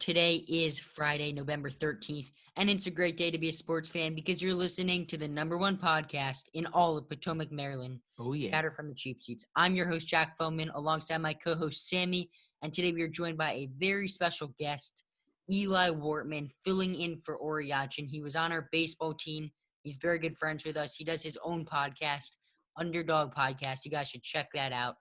Today is Friday, November 13th, and it's a great day to be a sports fan because you're listening to the number one podcast in all of Potomac, Maryland, Oh, yeah. Chatter from the Cheap Seats. I'm your host, Jack Foman, alongside my co-host, Sammy, and today we are joined by a very special guest, Eli Wortman, filling in for Oriachin. He was on our baseball team. He's very good friends with us. He does his own podcast, Underdog Podcast. You guys should check that out.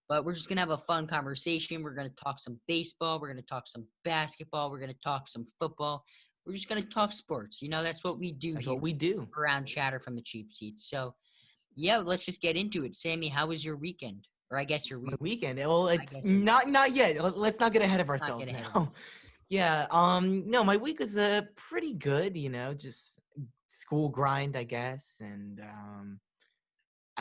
But we're just going to have a fun conversation. We're going to talk some baseball. We're going to talk some basketball. We're going to talk some football. We're just going to talk sports. You know, that's what we do That's here what we do. around Chatter from the Cheap Seats. So, yeah, let's just get into it. Sammy, how was your weekend? Or I guess your My week. weekend. Well, it's guess your not yet. Let's not get ahead of Not ourselves get ahead of now. ourselves. Yeah. No, my week was pretty good. Just school grind, I guess, and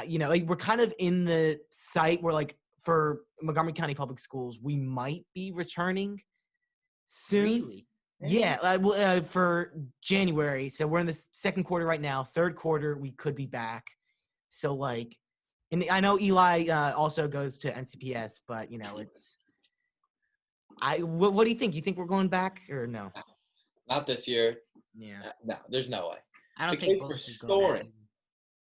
we're kind of in the site where, like, for Montgomery County Public Schools, we might be returning soon. Really? Yeah, for January. So we're in the second quarter right now. Third quarter, we could be back. So, like, and I know Eli also goes to MCPS, but it's. What do you think? You think we're going back or no? Not this year. Yeah. No, there's no way. I don't The think kids both were is going back. soaring.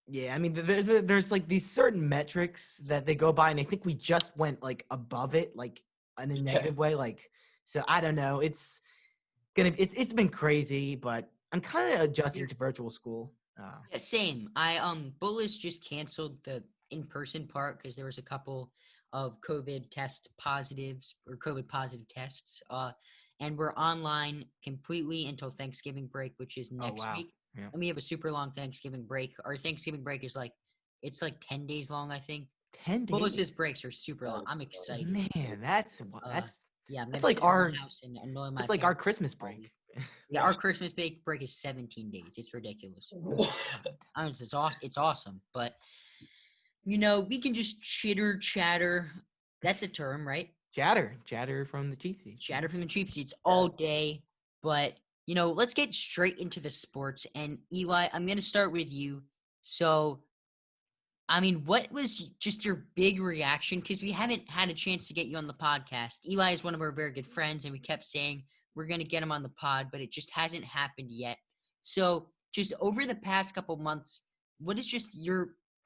Yeah, I mean, there's like these certain metrics that they go by, and I think we just went like above it, like in a negative way. Like, so I don't know. It's been crazy, but I'm kind of adjusting to virtual school. Yeah, same. Bullis just canceled the in-person part because there was a couple of COVID test positives or COVID positive tests. And we're online completely until Thanksgiving break, which is next wow. week. Yeah. And we have a super long Thanksgiving break. Our Thanksgiving break is like 10 days long, I think. 10 days. Bullis's breaks are super long. I'm excited. Man, that's Yeah, I'm that's gonna like sit in our my house and annoy my it's like our parents Christmas all break. week. Yeah, our Christmas break is 17 days. It's ridiculous. I mean, it's awesome. It's awesome, but we can just chitter chatter. That's a term, right? Chatter from the Cheap Seats. Chatter from the Cheap Seats all day. But let's get straight into the sports. And Eli, I'm gonna start with you. So, I mean, what was just your big reaction? Because we haven't had a chance to get you on the podcast. Eli is one of our very good friends, and we kept saying we're going to get him on the pod, but it just hasn't happened yet. So just over the past couple months, what has just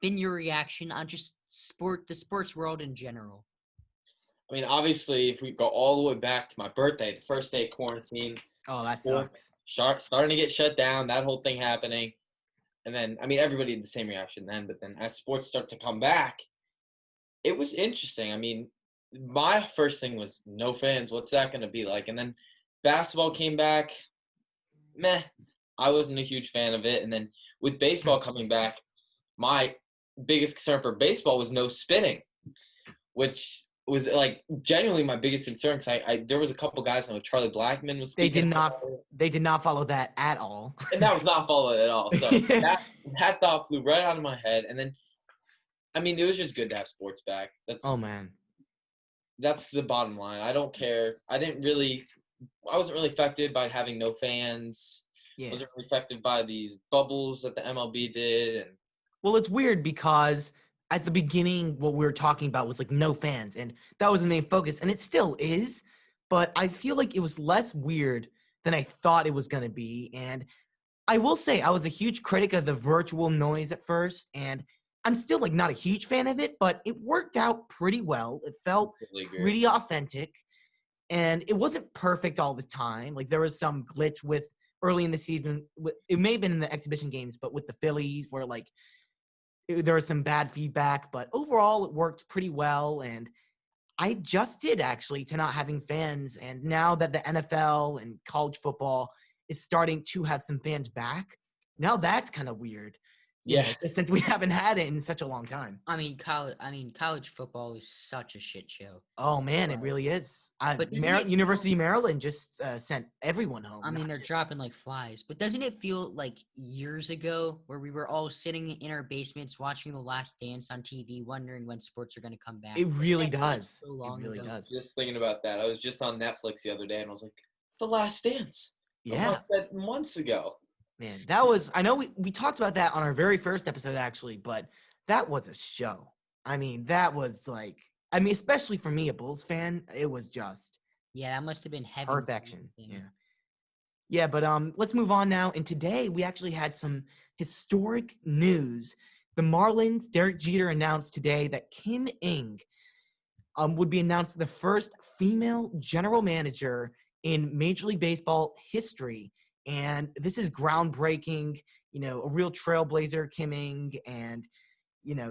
been your reaction on just the sports world in general? I mean, obviously, if we go all the way back to my birthday, the first day of quarantine. Oh, that sports starting to get shut down, that whole thing happening. And then, I mean, everybody had the same reaction then, but then as sports start to come back, it was interesting. I mean, my first thing was no fans. What's that going to be like? And then basketball came back. Meh. I wasn't a huge fan of it. And then with baseball coming back, my biggest concern for baseball was no spinning, which was like genuinely my biggest concern. Cause there was a couple guys, like Charlie Blackmon was They speaking. did not follow that at all. And that was not followed at all. So that thought flew right out of my head. And then, I mean, it was just good to have sports back. Oh, man. That's the bottom line. I don't care. I wasn't really affected by having no fans. Yeah. I wasn't really affected by these bubbles that the MLB did. And well, it's weird because at the beginning, what we were talking about was like no fans, and that was the main focus, and it still is. But I feel like it was less weird than I thought it was going to be. And I will say I was a huge critic of the virtual noise at first, and I'm still like not a huge fan of it, but it worked out pretty well. It felt pretty authentic, and it wasn't perfect all the time. Like there was some glitch with early in the season. It may have been in the exhibition games, but with the Phillies where like there was some bad feedback, but overall it worked pretty well. And I adjusted actually to not having fans. And now that the NFL and college football is starting to have some fans back, now that's kind of weird. Yeah. Just since we haven't had it in such a long time. I mean, college football is such a shit show. Oh man, it really is. But University of Maryland just sent everyone home. I mean, they're dropping like flies. But doesn't it feel like years ago where we were all sitting in our basements watching The Last Dance on TV, wondering when sports are going to come back? It really does. So long it really ago. does. Just thinking about that. I was just on Netflix the other day, and I was like, The Last Dance. Yeah. I watched that months ago. Man, that was – I know we talked about that on our very first episode actually, but that was a show. I mean, that was like – I mean, especially for me, a Bulls fan, it was just Yeah, that must have been heaven for Perfection. him. Yeah. Yeah, but let's move on now. And today we actually had some historic news. The Marlins, Derek Jeter announced today that Kim Ng would be announced the first female general manager in Major League Baseball history. And this is groundbreaking, a real trailblazer, Kim Ng. And,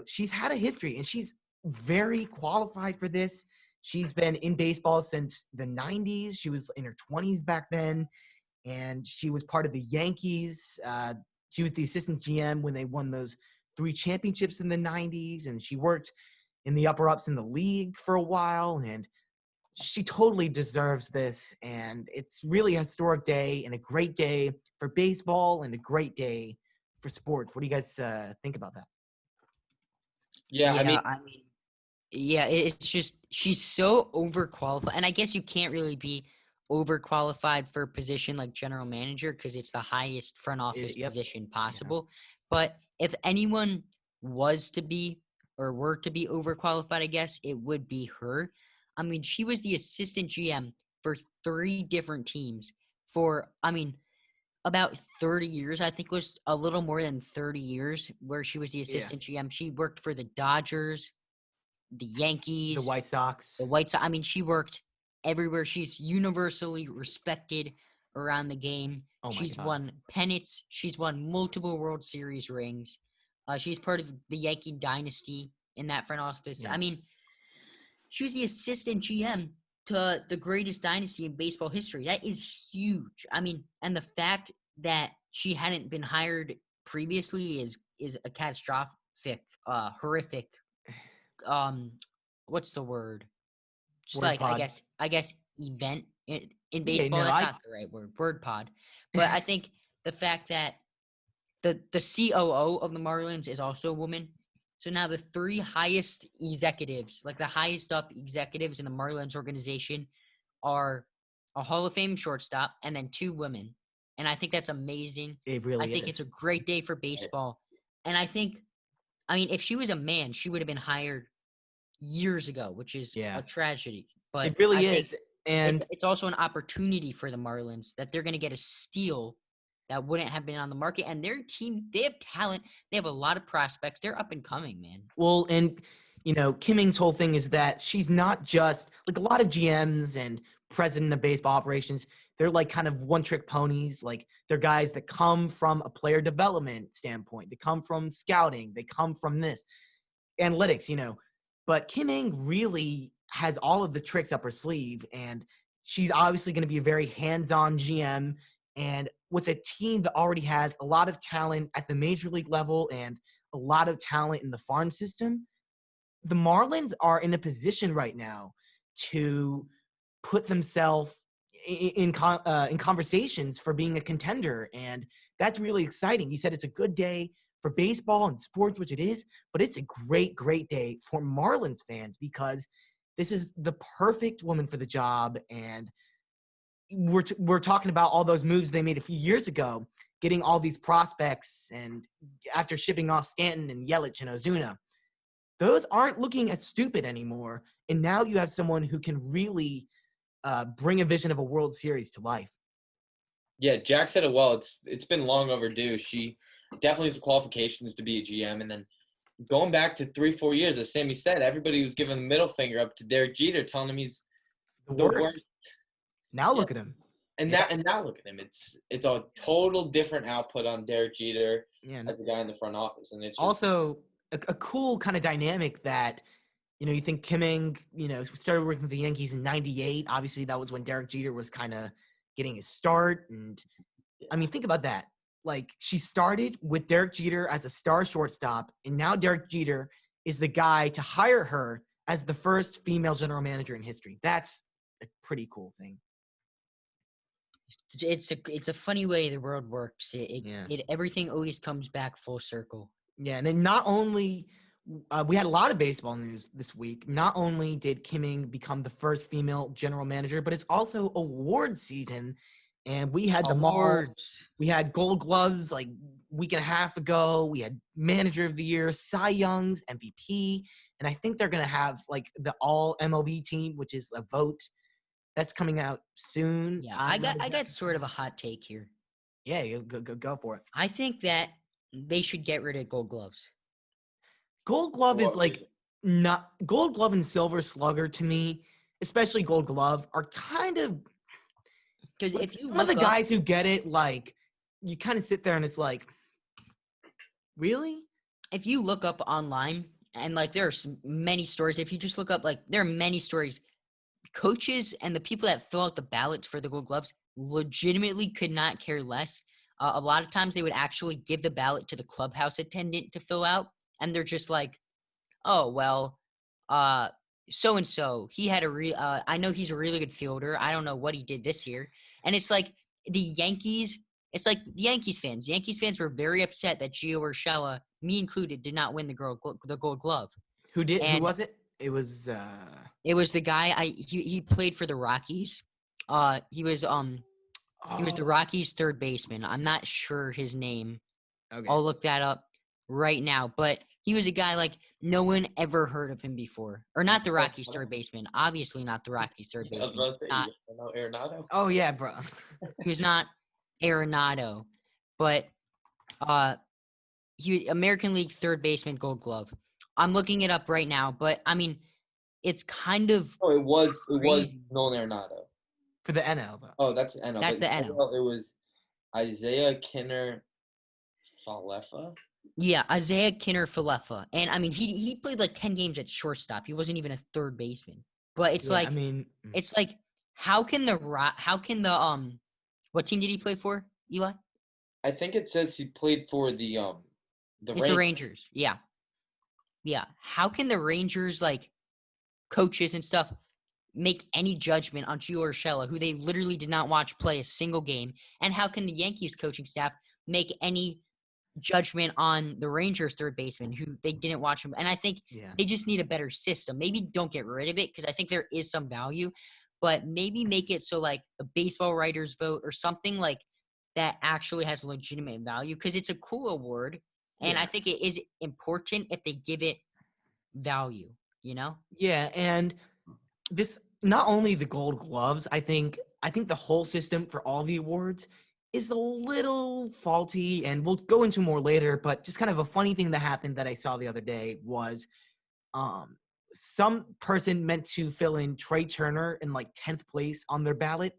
she's had a history and she's very qualified for this. She's been in baseball since the 90s. She was in her 20s back then, and she was part of the Yankees. She was the assistant GM when they won those 3 championships in the 90s, and she worked in the upper ups in the league for a while, and she totally deserves this. And it's really a historic day and a great day for baseball and a great day for sports. What do you guys think about that? Yeah, I mean, Yeah, I mean, yeah, it's just she's so overqualified, and I guess you can't really be overqualified for a position like general manager because it's the highest front office Yep. position Yeah. possible. But if anyone was to be or were to be overqualified, I guess it would be her. I mean, she was the assistant GM for 3 different teams for, I mean, about 30 years. I think was a little more than 30 years where she was the Yeah. assistant GM. She worked for the Dodgers, the Yankees, The White Sox. the White Sox. I mean, she worked everywhere. She's universally respected around the game. Oh my She's God. won pennants. She's won multiple World Series rings. She's part of the Yankee dynasty in that front office. Yeah. I mean, she was the assistant GM to the greatest dynasty in baseball history. That is huge. I mean, and the fact that she hadn't been hired previously is a catastrophic, horrific. What's the word? Just Word like pod. I guess event in Yeah, baseball. no, That's I- not the right word. Word pod. But I think the fact that the COO of the Marlins is also a woman. So now the 3 highest executives, like the highest up executives in the Marlins organization, are a Hall of Fame shortstop and then 2 women. And I think that's amazing. It really I think is. it's a great day for baseball. And I mean, if she was a man, she would have been hired years ago, which is Yeah. a tragedy. But It really I think is. And it's also an opportunity for the Marlins that they're going to get a steal that wouldn't have been on the market. And their team, they have talent. They have a lot of prospects. They're up and coming, man. well, and Kim Ng's whole thing is that she's not just like a lot of GMs and president of baseball operations. They're like kind of one-trick ponies. Like they're guys that come from a player development standpoint. They come from scouting. They come from this analytics. But Kim Ng really has all of the tricks up her sleeve, and she's obviously going to be a very hands-on GM. And with a team that already has a lot of talent at the major league level and a lot of talent in the farm system, the Marlins are in a position right now to put themselves in conversations for being a contender, and that's really exciting. You said it's a good day for baseball and sports, which it is, but it's a great, great day for Marlins fans because this is the perfect woman for the job. And we're talking about all those moves they made a few years ago, getting all these prospects, and after shipping off Stanton and Yelich and Ozuna, those aren't looking as stupid anymore. And now you have someone who can really bring a vision of a World Series to life. Yeah, Jack said it well. It's been long overdue. She definitely has the qualifications to be a GM. And then going back to 3-4 years, as Sammy said, everybody was giving the middle finger up to Derek Jeter, telling him he's The the worst. worst. Now look at him. And Yeah. now look at him. It's a total different output on Derek Jeter Yeah. as the guy in the front office. And it's just, Also a cool kind of dynamic that, you think Kim Ng, started working with the Yankees in '98. Obviously, that was when Derek Jeter was kind of getting his start. And I mean, think about that. Like, she started with Derek Jeter as a star shortstop, and now Derek Jeter is the guy to hire her as the first female general manager in history. That's a pretty cool thing. It's a funny way the world works. Yeah. Everything always comes back full circle. Yeah, and then not only we had a lot of baseball news this week. Not only did Kim Ng become the first female general manager, but it's also award season, and we had them all. Awards. We had Gold Gloves like week and a half ago. We had Manager of the Year, Cy Young's, MVP, and I think they're gonna have like the All MLB team, which is a vote. That's coming out soon. Yeah, I'm not I got exactly sort of a sure. hot take here. Yeah, go for it. I think that they should get rid of Gold Gloves. Gold Glove is What like reason? not Gold Glove and Silver Slugger to me, especially Gold Glove, are kind of Because like if you some of the look up, guys who get it. Like you kind of sit there and it's like, really? online, and like there are many stories. If you just look up, like there are many stories. Coaches and the people that fill out the ballots for the Gold Gloves legitimately could not care less. A lot of times they would actually give the ballot to the clubhouse attendant to fill out, and they're just like, "Oh well, uh, so and so he had I know he's a really good fielder. I don't know what he did this year." And it's like the Yankees. It's like the Yankees fans. Yankees fans were very upset that Gio Urshela, me included, did not win the Gold Glove. Who did? Who And was it? It was. it was the guy he played for the Rockies. He was the Oh, Rockies third baseman. I'm not sure his name. okay. I'll look that up right now. But he was a guy like no one ever heard of him before. Or not the Rockies third baseman. Obviously not the Rockies third I was baseman. about to say, Not you know Arenado? Oh yeah, bro. he was not Arenado, but uh he American League third baseman Gold Glove. I'm looking it up right now, but I mean it's kind of Oh, it was crazy. Nolan Arenado. For the NL though. Oh, that's NL. That's But the NL. AL, it was Isaiah Kinner Falefa. Yeah, Isaiah Kinner Falefa. And I mean he played like 10 games at shortstop. He wasn't even a third baseman. But Yeah, I mean, it's like how can the what team did he play for, Eli? I think it says he played for the It's the Rangers. Rangers. Yeah. Yeah. How can the Rangers like coaches and stuff make any judgment on Gio Urshela, who they literally did not watch play a single game? And how can the Yankees coaching staff make any judgment on the Rangers third baseman who they didn't watch him? And I think yeah. they just need a better system. Maybe don't get rid of it because I think there is some value, but maybe make it so like the baseball writers vote or something like that actually has legitimate value because it's a cool award. And I Yeah. think it is important if they give it value, you know? Yeah, and this not only the Gold Gloves, I think the whole system for all the awards is a little faulty, and we'll go into more later, but just kind of a funny thing that happened that I saw the other day was um some person meant to fill in Trey Turner in like 10th place on their ballot,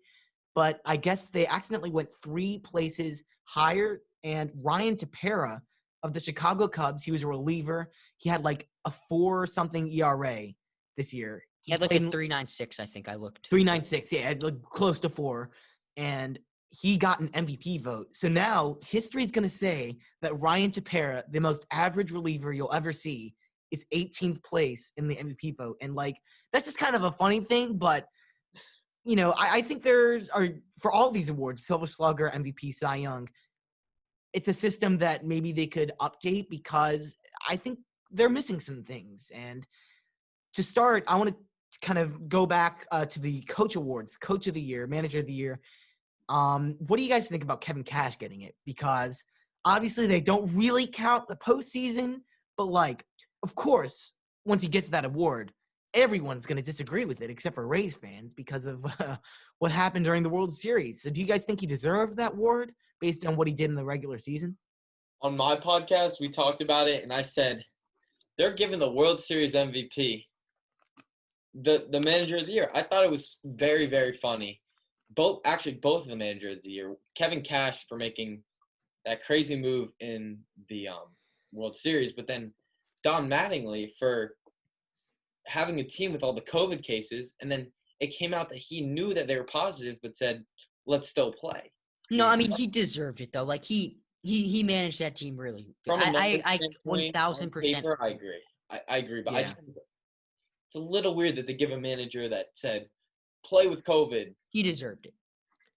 but I guess they accidentally went 3 places higher, and Ryan Tepera of the Chicago Cubs, he was a reliever. He had like a 4 something ERA this year. He He had like played a in 3.96, I think I looked. 3.96, yeah, like close to 4, and he got an MVP vote. So now history is going to say that Ryan Tepera, the most average reliever you'll ever see, is 18th place in the MVP vote. And like that's just kind of a funny thing, but I think there's are for all these awards, Silver Slugger, MVP, Cy Young, it's a system that maybe they could update because I think they're missing some things. And to start, I want to kind of go back to the coach awards, coach of the year, manager of the year. What do you guys think about Kevin Cash getting it? Because obviously they don't really count the postseason, but like, of course, once he gets that award, everyone's going to disagree with it except for Rays fans because of what happened during the World Series. So do you guys think he deserved that award based on what he did in the regular season? On my podcast, we talked about it, and I said they're giving the World Series MVP the manager of the year. I thought it was very, very funny. Both of the manager of the year, Kevin Cash for making that crazy move in the World Series, but then Don Mattingly for having a team with all the COVID cases, and then it came out that he knew that they were positive, but said, "Let's still play." No, I Yeah. mean he deserved it though. Like he managed that team really good. From a numbers I standpoint, on 1000%. paper, I agree. I agree, but I Yeah. just think it's a little weird that they give a manager that said, "Play with COVID." He deserved it.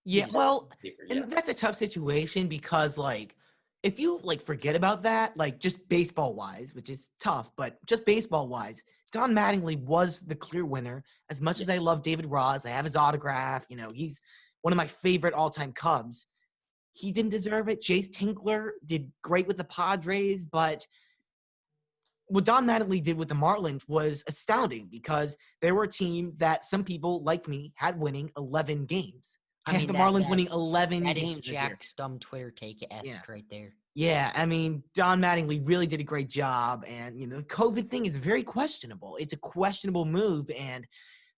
Yeah, deserved well, Paper, yeah. and that's a tough situation because like if you like forget about that, like just baseball wise, which is tough, but just baseball wise, Don Mattingly was the clear winner. As much as I love David Ross, I have his autograph, he's one of my favorite all-time Cubs. He didn't deserve it. Jace Tinkler did great with the Padres, but what Don Mattingly did with the Marlins was astounding because they were a team that some people like me had winning 11 games. I I had mean, the Marlins winning 11 that is games this year. Jack's dumb Twitter Yeah. take-esque right there. Yeah, I mean, Don Mattingly really did a great job. And, the COVID thing is very questionable. It's a questionable move. And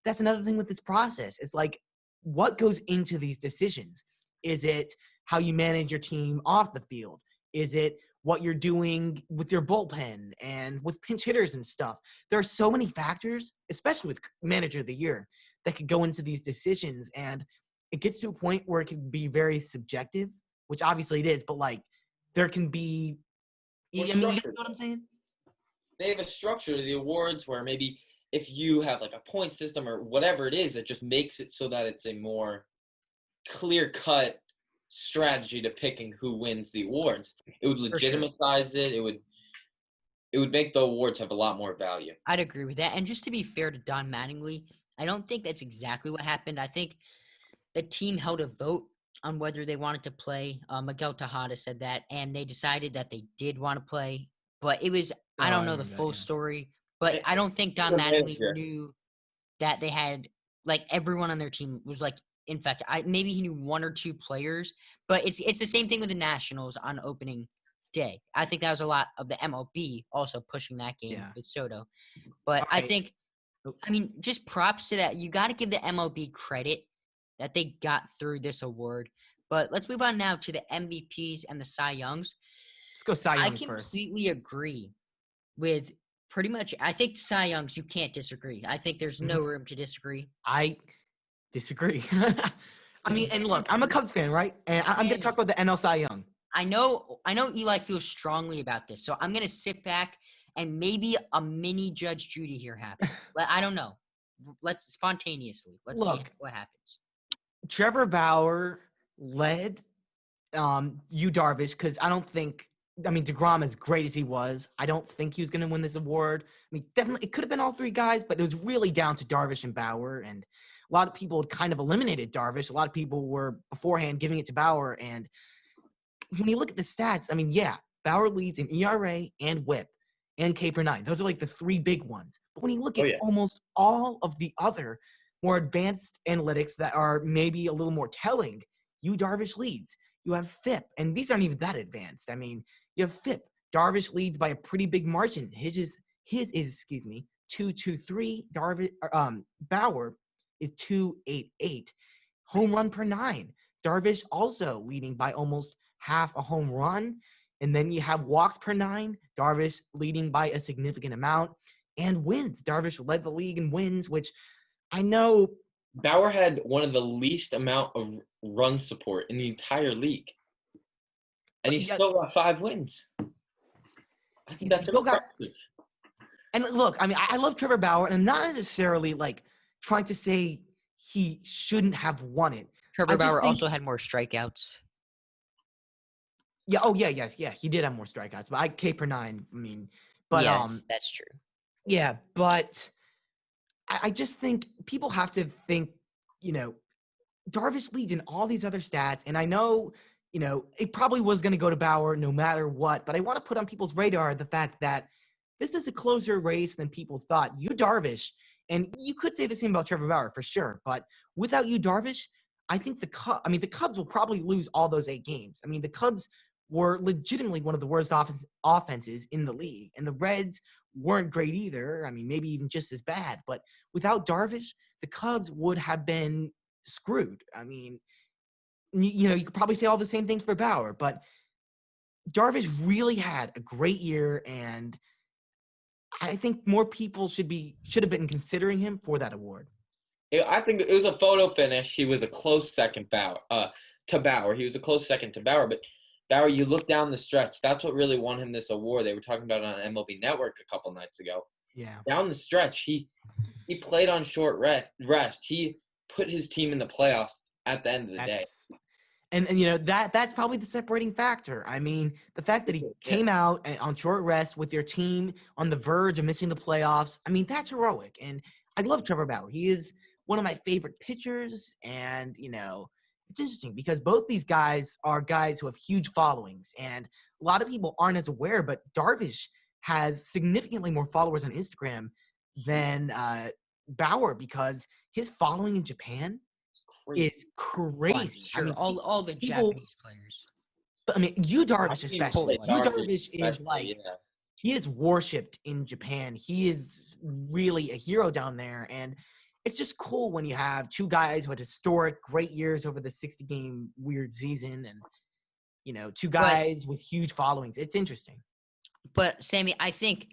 that's another thing with this process. It's like, what goes into these decisions? Is it how you manage your team off the field? Is it what you're doing with your bullpen and with pinch hitters and stuff? There are so many factors, especially with manager of the year, that could go into these decisions. And it gets to a point where it can be very subjective, which obviously it is, but like there can be, Well, I mean, you know structure. what I'm saying? They have a structure to the awards where maybe if you have like a point system or whatever it is, it just makes it so that it's a more clear-cut strategy to picking who wins the awards. It would For sure. legitimize it. It would make the awards have a lot more value. I'd agree with that. And just to be fair to Don Mattingly, I don't think that's exactly what happened. I think the team held a vote on whether they wanted to play. Miguel Tejada said that, and they decided that they did want to play. But it was, I Oh, don't I know the remember that, full yeah. story, but I don't think Don The Mattingly manager. knew that they had, like, everyone on their team was, like, infected. Maybe he knew one or two players, but it's the same thing with the Nationals on opening day. I think that was a lot of the MLB also pushing that game Yeah. with Soto. But I Alright. think, Oh. I mean, just props to that. You got to give the MLB credit that they got through this award. But let's move on now to the MVPs and the Cy Youngs. Let's go Cy I Young first. completely agree with pretty much, I think Cy Youngs, you can't disagree. I think there's no room to disagree. I disagree. I mean, and look, I'm a Disagree. Cubs fan, right? And I'm going to talk about the NL Cy Young. I know Eli feels strongly about this, so I'm gonna sit back and maybe a mini Judge Judy here happens. I don't know. Let's spontaneously. Let's see Look. what happens. Trevor Bauer led Yu Darvish because DeGrom, as great as he was, I don't think he was going to win this award. I mean, definitely, it could have been all three guys, but it was really down to Darvish and Bauer. And a lot of people had kind of eliminated Darvish. A lot of people were beforehand giving it to Bauer. And when you look at the stats, I mean, yeah, Bauer leads in ERA and WHIP and K per nine. Those are like the three big ones. But when you look at almost all of the other more advanced analytics that are maybe a little more telling, Yu Darvish leads. You have FIP, and these aren't even that advanced. I mean, you have FIP. Darvish leads by a pretty big margin. His is 2.23. Bauer is 2.88. Home run per nine. Darvish also leading by almost half a home run. And then you have walks per nine. Darvish leading by a significant amount. And wins. Darvish led the league in wins, which I know Bauer had one of the least amount of run support in the entire league. And he still got 5 wins. I think that's impressive. And look, I mean, I love Trevor Bauer, and I'm not necessarily like trying to say he shouldn't have won it. Trevor Bauer also had more strikeouts. Yeah. Oh, yeah. Yes. Yeah. He did have more strikeouts, but K per nine. I mean, but yes, that's true. Yeah, but I just think people have to think, Darvish leads in all these other stats, and I know, it probably was going to go to Bauer no matter what, but I want to put on people's radar the fact that this is a closer race than people thought. Yu Darvish, and you could say the same about Trevor Bauer for sure, but without Yu Darvish, I think the Cubs will probably lose all those 8 games. I mean, the Cubs were legitimately one of the worst offenses in the league, and the Reds weren't great either. I mean, maybe even just as bad. But without Darvish, the Cubs would have been screwed. I mean, you could probably say all the same things for Bauer, but Darvish really had a great year, and I think more people should have been considering him for that award. I think it was a photo finish. He was a close second to Bauer. He was a close second to Bauer, but Bauer, you look down the stretch. That's what really won him this award. They were talking about it on MLB Network a couple nights ago. Yeah. Down the stretch, he played on short rest. He put his team in the playoffs at the end of the day. And that's probably the separating factor. I mean, the fact that he came out on short rest with your team on the verge of missing the playoffs, I mean, that's heroic. And I love Trevor Bauer. He is one of my favorite pitchers, and it's interesting because both these guys are guys who have huge followings, and a lot of people aren't as aware, but Darvish has significantly more followers on Instagram than Bauer because his following in Japan Crazy. is crazy. I Sure, mean, all the people. Japanese players. I mean, Yu I've Darvish seen him especially. play Yu Darvish Darvish is especially, like yeah. he is worshipped in Japan. He is really a hero down there, and it's just cool when you have two guys with historic great years over the 60-game weird season, and two guys with huge followings. It's interesting. But Sammy, I think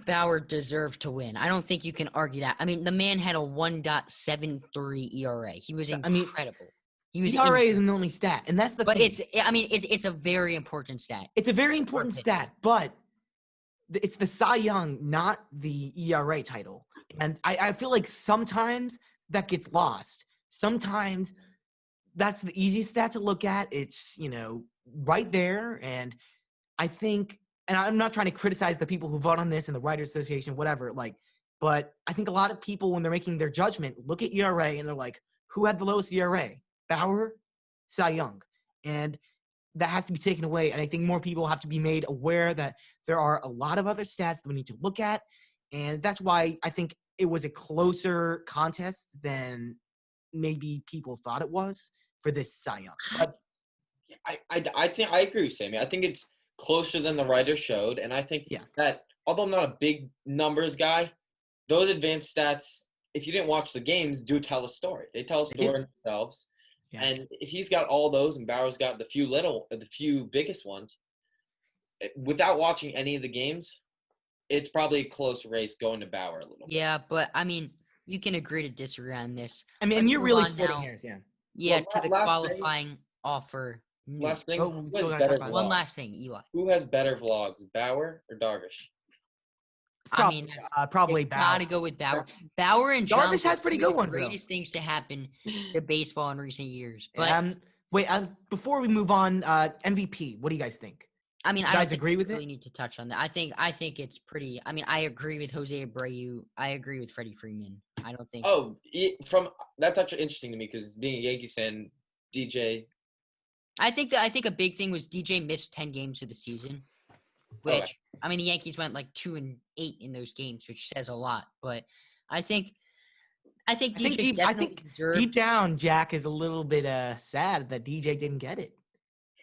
Bauer deserved to win. I don't think you can argue that. I mean, the man had a 1.73 ERA. He was I mean, incredible. He was ERA incredible. isn't the only stat, and that's the But thing. it's a very important stat. It's a very important pitcher. stat, but it's the Cy Young, not the ERA title. And I feel like sometimes that gets lost. Sometimes that's the easiest stat to look at. It's, right there. And I think, and I'm not trying to criticize the people who vote on this and the Writers Association, whatever, but I think a lot of people, when they're making their judgment, look at ERA and they're like, who had the lowest ERA? Bauer, Cy Young. And that has to be taken away. And I think more people have to be made aware that there are a lot of other stats that we need to look at. And that's why I think it was a closer contest than maybe people thought it was for this Cy Young. But I think I agree with Sammy. I think it's closer than the writer showed, and I think that although I'm not a big numbers guy, those advanced stats, if you didn't watch the games, do tell a story. They tell a story themselves. Yeah. And if he's got all those and Bauer's got the few biggest ones, without watching any of the games, it's probably a close race going to Bauer a little bit. Yeah, but I mean, you can agree to disagree on this. I mean, and you're really splitting hairs, yeah. Yeah, well, to the qualifying offer. Last thing, one last thing, Eli. Who has better vlogs, Bauer or Darvish? Probably Bauer. Gotta go with Bauer. Bauer and Darvish has pretty good ones. Greatest things to happen to baseball in recent years. But before we move on, MVP. What do you guys think? I mean, you guys agree with it? Really need to touch on that. I think it's pretty. I mean, I agree with Jose Abreu. I agree with Freddie Freeman. I don't think. Oh, that's actually interesting to me because being a Yankees fan, DJ. I think a big thing was DJ missed 10 games of the season, which I mean the Yankees went like 2-8 in those games, which says a lot. But I think DJ deserved. Deep down, Jack is a little bit sad that DJ didn't get it.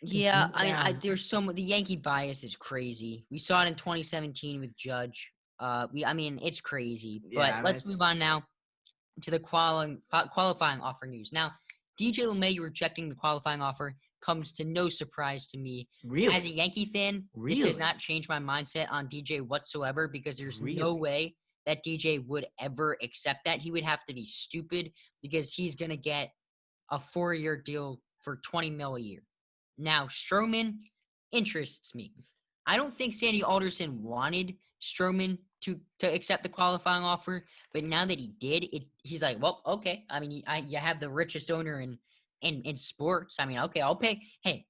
Yeah, I mean, there's the Yankee bias is crazy. We saw it in 2017 with Judge. It's crazy. But let's move on now to the qualifying offer news. Now, DJ LeMahieu rejecting the qualifying offer comes to no surprise to me. Really? As a Yankee fan, this has not changed my mindset on DJ whatsoever because there's no way that DJ would ever accept that. He would have to be stupid because he's going to get a 4-year deal for $20 million a year. Now, Stroman interests me. I don't think Sandy Alderson wanted Stroman to accept the qualifying offer, but now that he did, he's like, well, okay. I mean, you have the richest owner in sports. I mean, okay, I'll pay. Hey,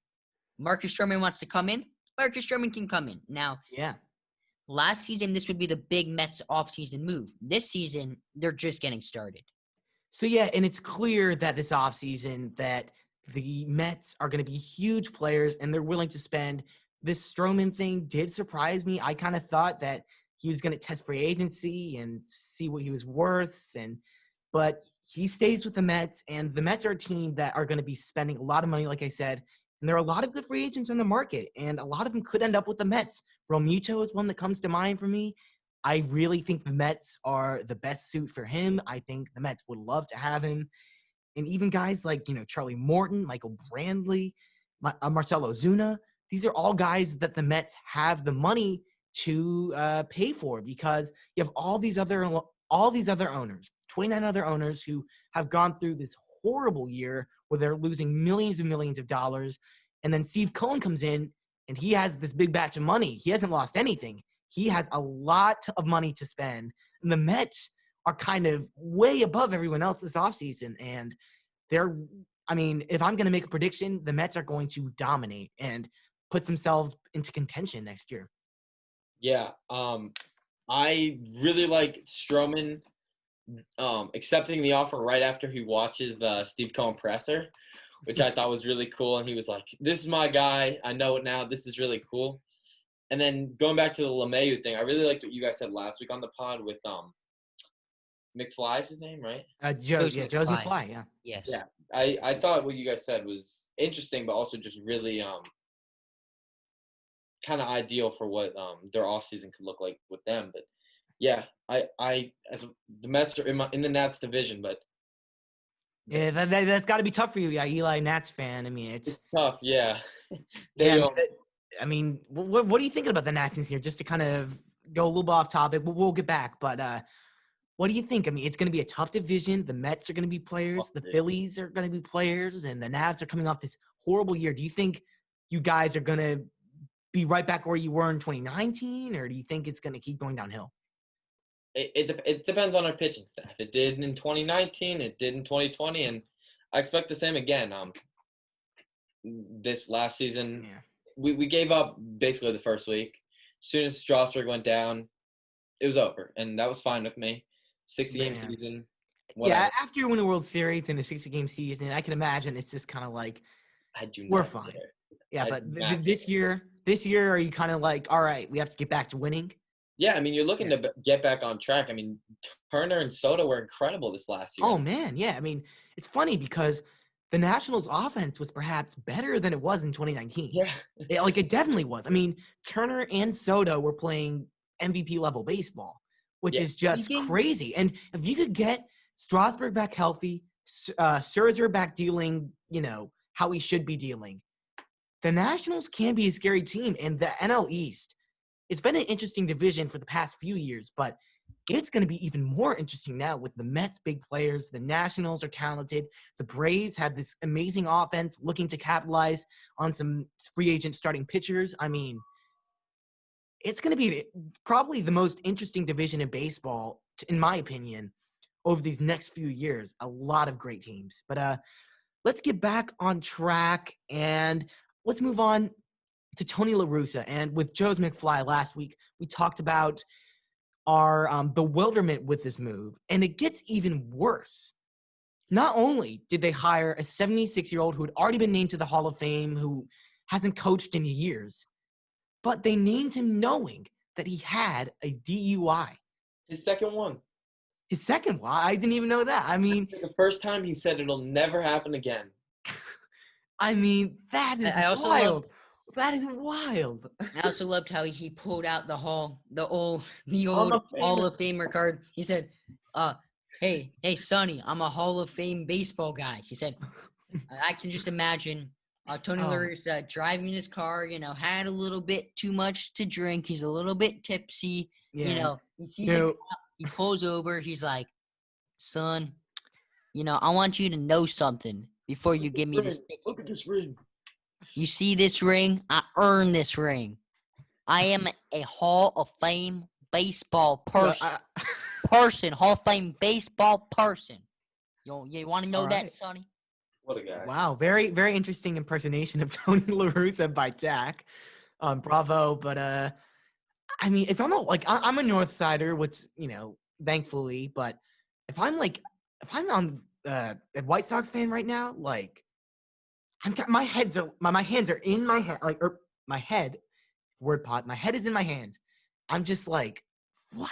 Marcus Stroman wants to come in. Marcus Stroman can come in. Now, last season, this would be the big Mets offseason move. This season, they're just getting started. So, and it's clear that this offseason that the Mets are going to be huge players and they're willing to spend. This Stroman thing did surprise me. I kind of thought that he was going to test free agency and see what he was worth. But he stays with the Mets, and the Mets are a team that are going to be spending a lot of money, like I said. And there are a lot of good free agents in the market, and a lot of them could end up with the Mets. Realmuto is one that comes to mind for me. I really think the Mets are the best suit for him. I think the Mets would love to have him. And even guys like, Charlie Morton, Michael Brantley, Marcell Ozuna, these are all guys that the Mets have the money to pay for because you have all these other owners, 29 other owners who have gone through this horrible year where they're losing millions and millions of dollars. And then Steve Cohen comes in and he has this big batch of money. He hasn't lost anything. He has a lot of money to spend. And the Mets are kind of way above everyone else this offseason. And if I'm going to make a prediction, the Mets are going to dominate and put themselves into contention next year. Yeah. I really like Stroman accepting the offer right after he watches the Steve Cohen presser, which I thought was really cool. And he was like, this is my guy. I know it now. This is really cool. And then going back to the LeMahieu thing, I really liked what you guys said last week on the pod with McFly is his name, right? Joe's Joe's McFly. McFly, yeah. Yes. Yeah. I thought what you guys said was interesting, but also just really kind of ideal for what their off season could look like with them. But yeah, the Mets are in the Nats division, but Yeah, that's got to be tough for you, yeah, Eli Nats fan. I mean, it's tough. Yeah. yeah. They I mean, what are you thinking about the Nats this year? Just to kind of go a little bit off topic, we'll get back. But what do you think? I mean, it's going to be a tough division. The Mets are going to be players. The Phillies are going to be players, and the Nats are coming off this horrible year. Do you think you guys are going to be right back where you were in 2019, or do you think it's going to keep going downhill? It depends on our pitching staff. It did in 2019. It did in 2020, and I expect the same again. This last season, we gave up basically the first week. As soon as Strasburg went down, it was over, and that was fine with me. 60-game season. Whatever. Yeah, after you win a World Series in a 60-game season, I can imagine it's just kind of like we're fine. Care. Yeah, but this year, are you kind of like, all right, we have to get back to winning? Yeah, I mean, you're looking to get back on track. I mean, Turner and Soto were incredible this last year. Oh, man, yeah. I mean, it's funny because the Nationals' offense was perhaps better than it was in 2019. Yeah. It definitely was. I mean, Turner and Soto were playing MVP-level baseball, which is just crazy. And if you could get Strasburg back healthy, Scherzer back dealing, how he should be dealing, the Nationals can be a scary team. And the NL East, it's been an interesting division for the past few years, but it's going to be even more interesting now with the Mets' big players. The Nationals are talented. The Braves have this amazing offense looking to capitalize on some free agent starting pitchers. I mean, it's going to be probably the most interesting division in baseball, in my opinion, over these next few years. A lot of great teams. But let's get back on track and let's move on to Tony La Russa. And with Joe's McFly last week, we talked about our bewilderment with this move, and it gets even worse. Not only did they hire a 76-year-old who had already been named to the Hall of Fame, who hasn't coached in years, but they named him knowing that he had a DUI. His second one. His second one? I didn't even know that. I mean, the first time he said it'll never happen again. I mean, that is wild. That is wild. I also loved how he pulled out the old Hall of Famer card. He said, hey, Sonny, I'm a Hall of Fame baseball guy. He said, I can just imagine Tony La Russa driving his car, had a little bit too much to drink. He's a little bit tipsy. Yeah. He sees he pulls over. He's like, son, I want you to know something before you give me this ticket. Look at this ring. You see this ring? I earned this ring. I am a Hall of Fame baseball person. Hall of Fame baseball person. You want to know that, Sonny? What a guy. Wow. Very, very interesting impersonation of Tony La Russa by Jack. Bravo. But, I mean, if I'm I'm a North Sider, which, thankfully, but if I'm on a White Sox fan right now, my hands are in my head, my head, word pot, my head is in my hands. I'm just like, what?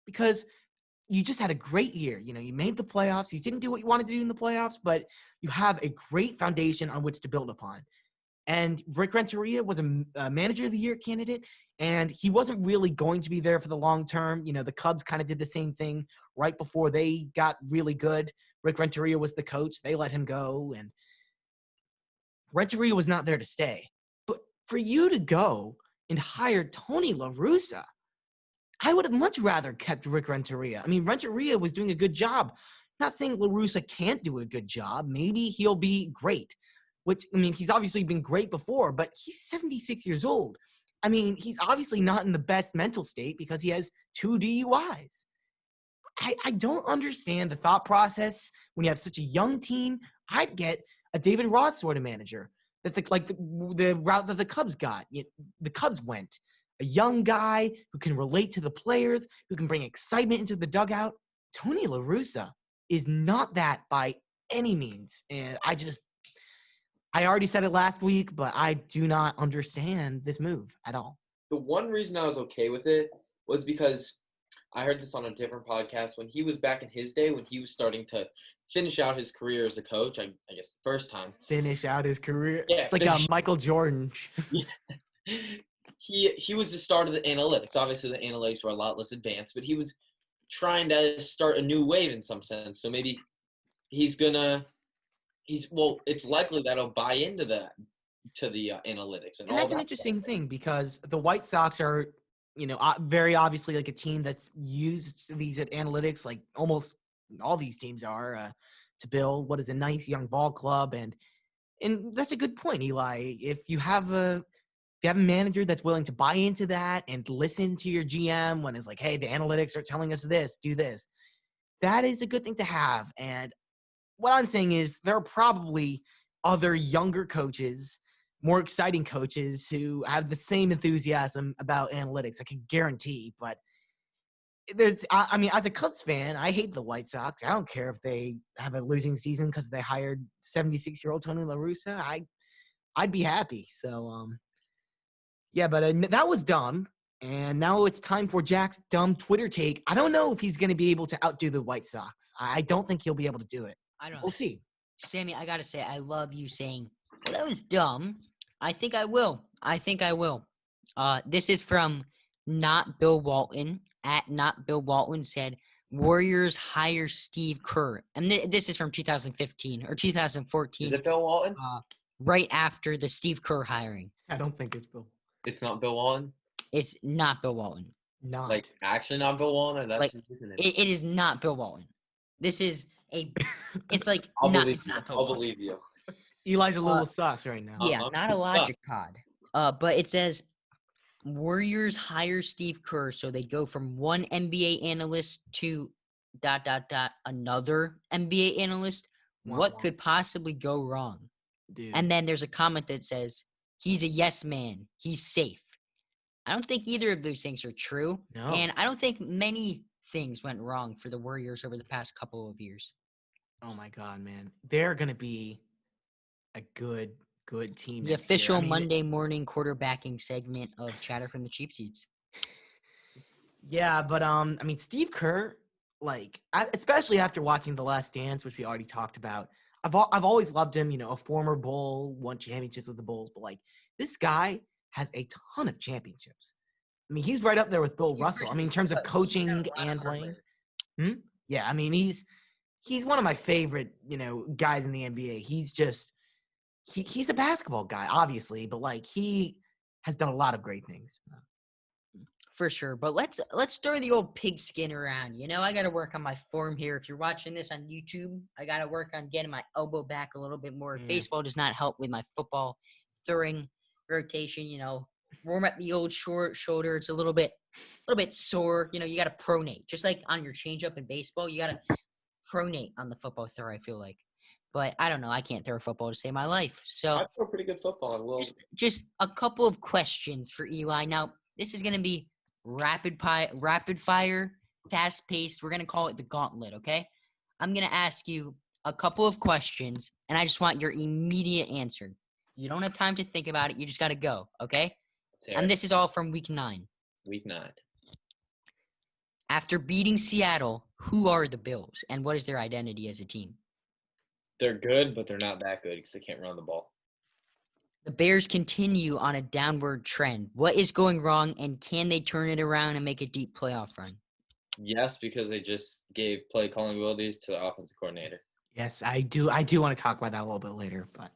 Because you just had a great year. You made the playoffs. You didn't do what you wanted to do in the playoffs, but you have a great foundation on which to build upon. And Rick Renteria was a manager of the year candidate, and he wasn't really going to be there for the long term. The Cubs kind of did the same thing right before they got really good. Rick Renteria was the coach. They let him go, and Renteria was not there to stay. But for you to go and hire Tony La Russa, I would have much rather kept Rick Renteria. I mean, Renteria was doing a good job. Not saying La Russa can't do a good job. Maybe he'll be great, he's obviously been great before, but he's 76 years old. I mean, he's obviously not in the best mental state because he has 2 DUIs. I don't understand the thought process when you have such a young team. I'd get a David Ross sort of manager that the route that the Cubs got. The Cubs went. A young guy who can relate to the players, who can bring excitement into the dugout. Tony La Russa is not that by any means. And I already said it last week, but I do not understand this move at all. the one reason I was okay with it was because I heard this on a different podcast when he was back in his day when he was starting to finish out his career as a coach. I guess the first time. Finish out his career. Yeah, It's like a Michael Jordan. he was the start of the analytics. Obviously, the analytics were a lot less advanced, but he was trying to start a new wave in some sense. So maybe it's likely that he'll buy into the analytics and all And that's that an interesting thing because the White Sox are, very obviously like a team that's used these analytics, like almost all these teams are, to build what is a nice young ball club. And that's a good point, Eli. If you have a manager that's willing to buy into that and listen to your GM when it's like, hey, the analytics are telling us this, do this, that is a good thing to have. And what I'm saying is there are probably other younger coaches, more exciting coaches who have the same enthusiasm about analytics. I can guarantee, but as a Cubs fan, I hate the White Sox. I don't care if they have a losing season because they hired 76-year-old Tony La Russa. I'd be happy. So, yeah, but that was dumb. And now it's time for Jack's dumb Twitter take. I don't know if he's going to be able to outdo the White Sox. I don't think he'll be able to do it. I don't know. We'll see. Sammy, I got to say, I love you saying, well, that was dumb. I think I will. This is from Not Bill Walton. At Not Bill Walton said, Warriors hire Steve Kerr. And this is from 2015 or 2014. Is it Bill Walton? Right after the Steve Kerr hiring. I don't think it's Bill. It's not Bill Walton? It's not Bill Walton. Not. Like, actually not Bill Walton? That's it is not Bill Walton. This is it's like, it's not Bill I'll Walton. believe you. Eli's a little sus right now. Yeah, not a logic pod. But it says Warriors hire Steve Kerr, so they go from one NBA analyst to ... another NBA analyst. What could possibly go wrong? Dude. And then there's a comment that says, he's a yes man. He's safe. I don't think either of those things are true. No. And I don't think many things went wrong for the Warriors over the past couple of years. Oh, my God, man. They're going to be a good team. The official Monday morning quarterbacking segment of Chatter from the Cheap Seats. Yeah, but Steve Kerr, especially after watching The Last Dance, which we already talked about, I've always loved him. A former Bull, won championships with the Bulls, but this guy has a ton of championships. He's right up there with Bill Russell. In terms of coaching and playing. Yeah, he's one of my favorite, guys in the NBA. He's just he's a basketball guy, obviously, but he has done a lot of great things. For sure. But let's throw the old pigskin around. I got to work on my form here. If you're watching this on YouTube, I got to work on getting my elbow back a little bit more. Yeah. Baseball does not help with my football throwing rotation. Warm up the old short shoulder. It's a little bit sore. You got to pronate. Just like on your changeup in baseball, you got to pronate on the football throw, I feel like. But I don't know. I can't throw a football to save my life. So I throw pretty good football. I will. Just a couple of questions for Eli. Now, this is going to be rapid fire, fast paced. We're going to call it the gauntlet, okay? I'm going to ask you a couple of questions, and I just want your immediate answer. You don't have time to think about it. You just got to go, okay? And this is all from week 9. Week 9. After beating Seattle, who are the Bills, and what is their identity as a team? They're good, but they're not that good because they can't run the ball. The Bears continue on a downward trend. What is going wrong, and can they turn it around and make a deep playoff run? Yes, because they just gave play calling abilities to the offensive coordinator. Yes, I do want to talk about that a little bit later, but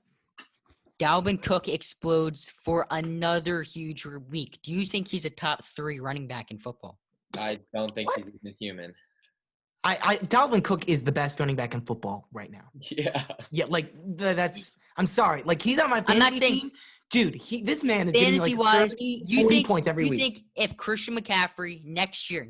Dalvin Cook explodes for another huge week. Do you think he's a top 3 running back in football? I don't think he's even human. Dalvin Cook is the best running back in football right now. Yeah. Yeah, that's. I'm sorry. He's on my fantasy I'm not saying, team. Dude, this man is getting fantasy-wise, 40 points every week. You think if Christian McCaffrey next year,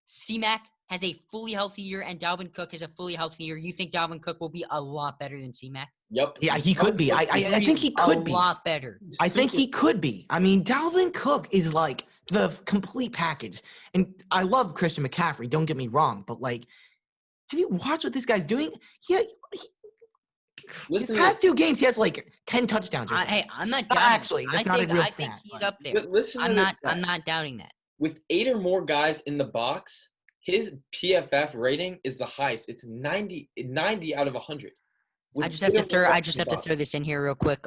C-Mac has a fully healthy year and Dalvin Cook has a fully healthy year, you think Dalvin Cook will be a lot better than C-Mac? Yep. Yeah, he could be. I think he could be. A lot better. I think he could be. Dalvin Cook is the complete package. And I love Christian McCaffrey, don't get me wrong, but have you watched what this guy's doing? His Listen to past 2 games, he has like 10 touchdowns or something. Hey, I'm not doubting. Actually, that's not a real I think stat. he's but- up there. listen to I'm this not. I'm stat. not doubting that. With 8 or more guys in the box, his PFF rating is the highest. It's 90 out of 100. I just have to throw this in here real quick.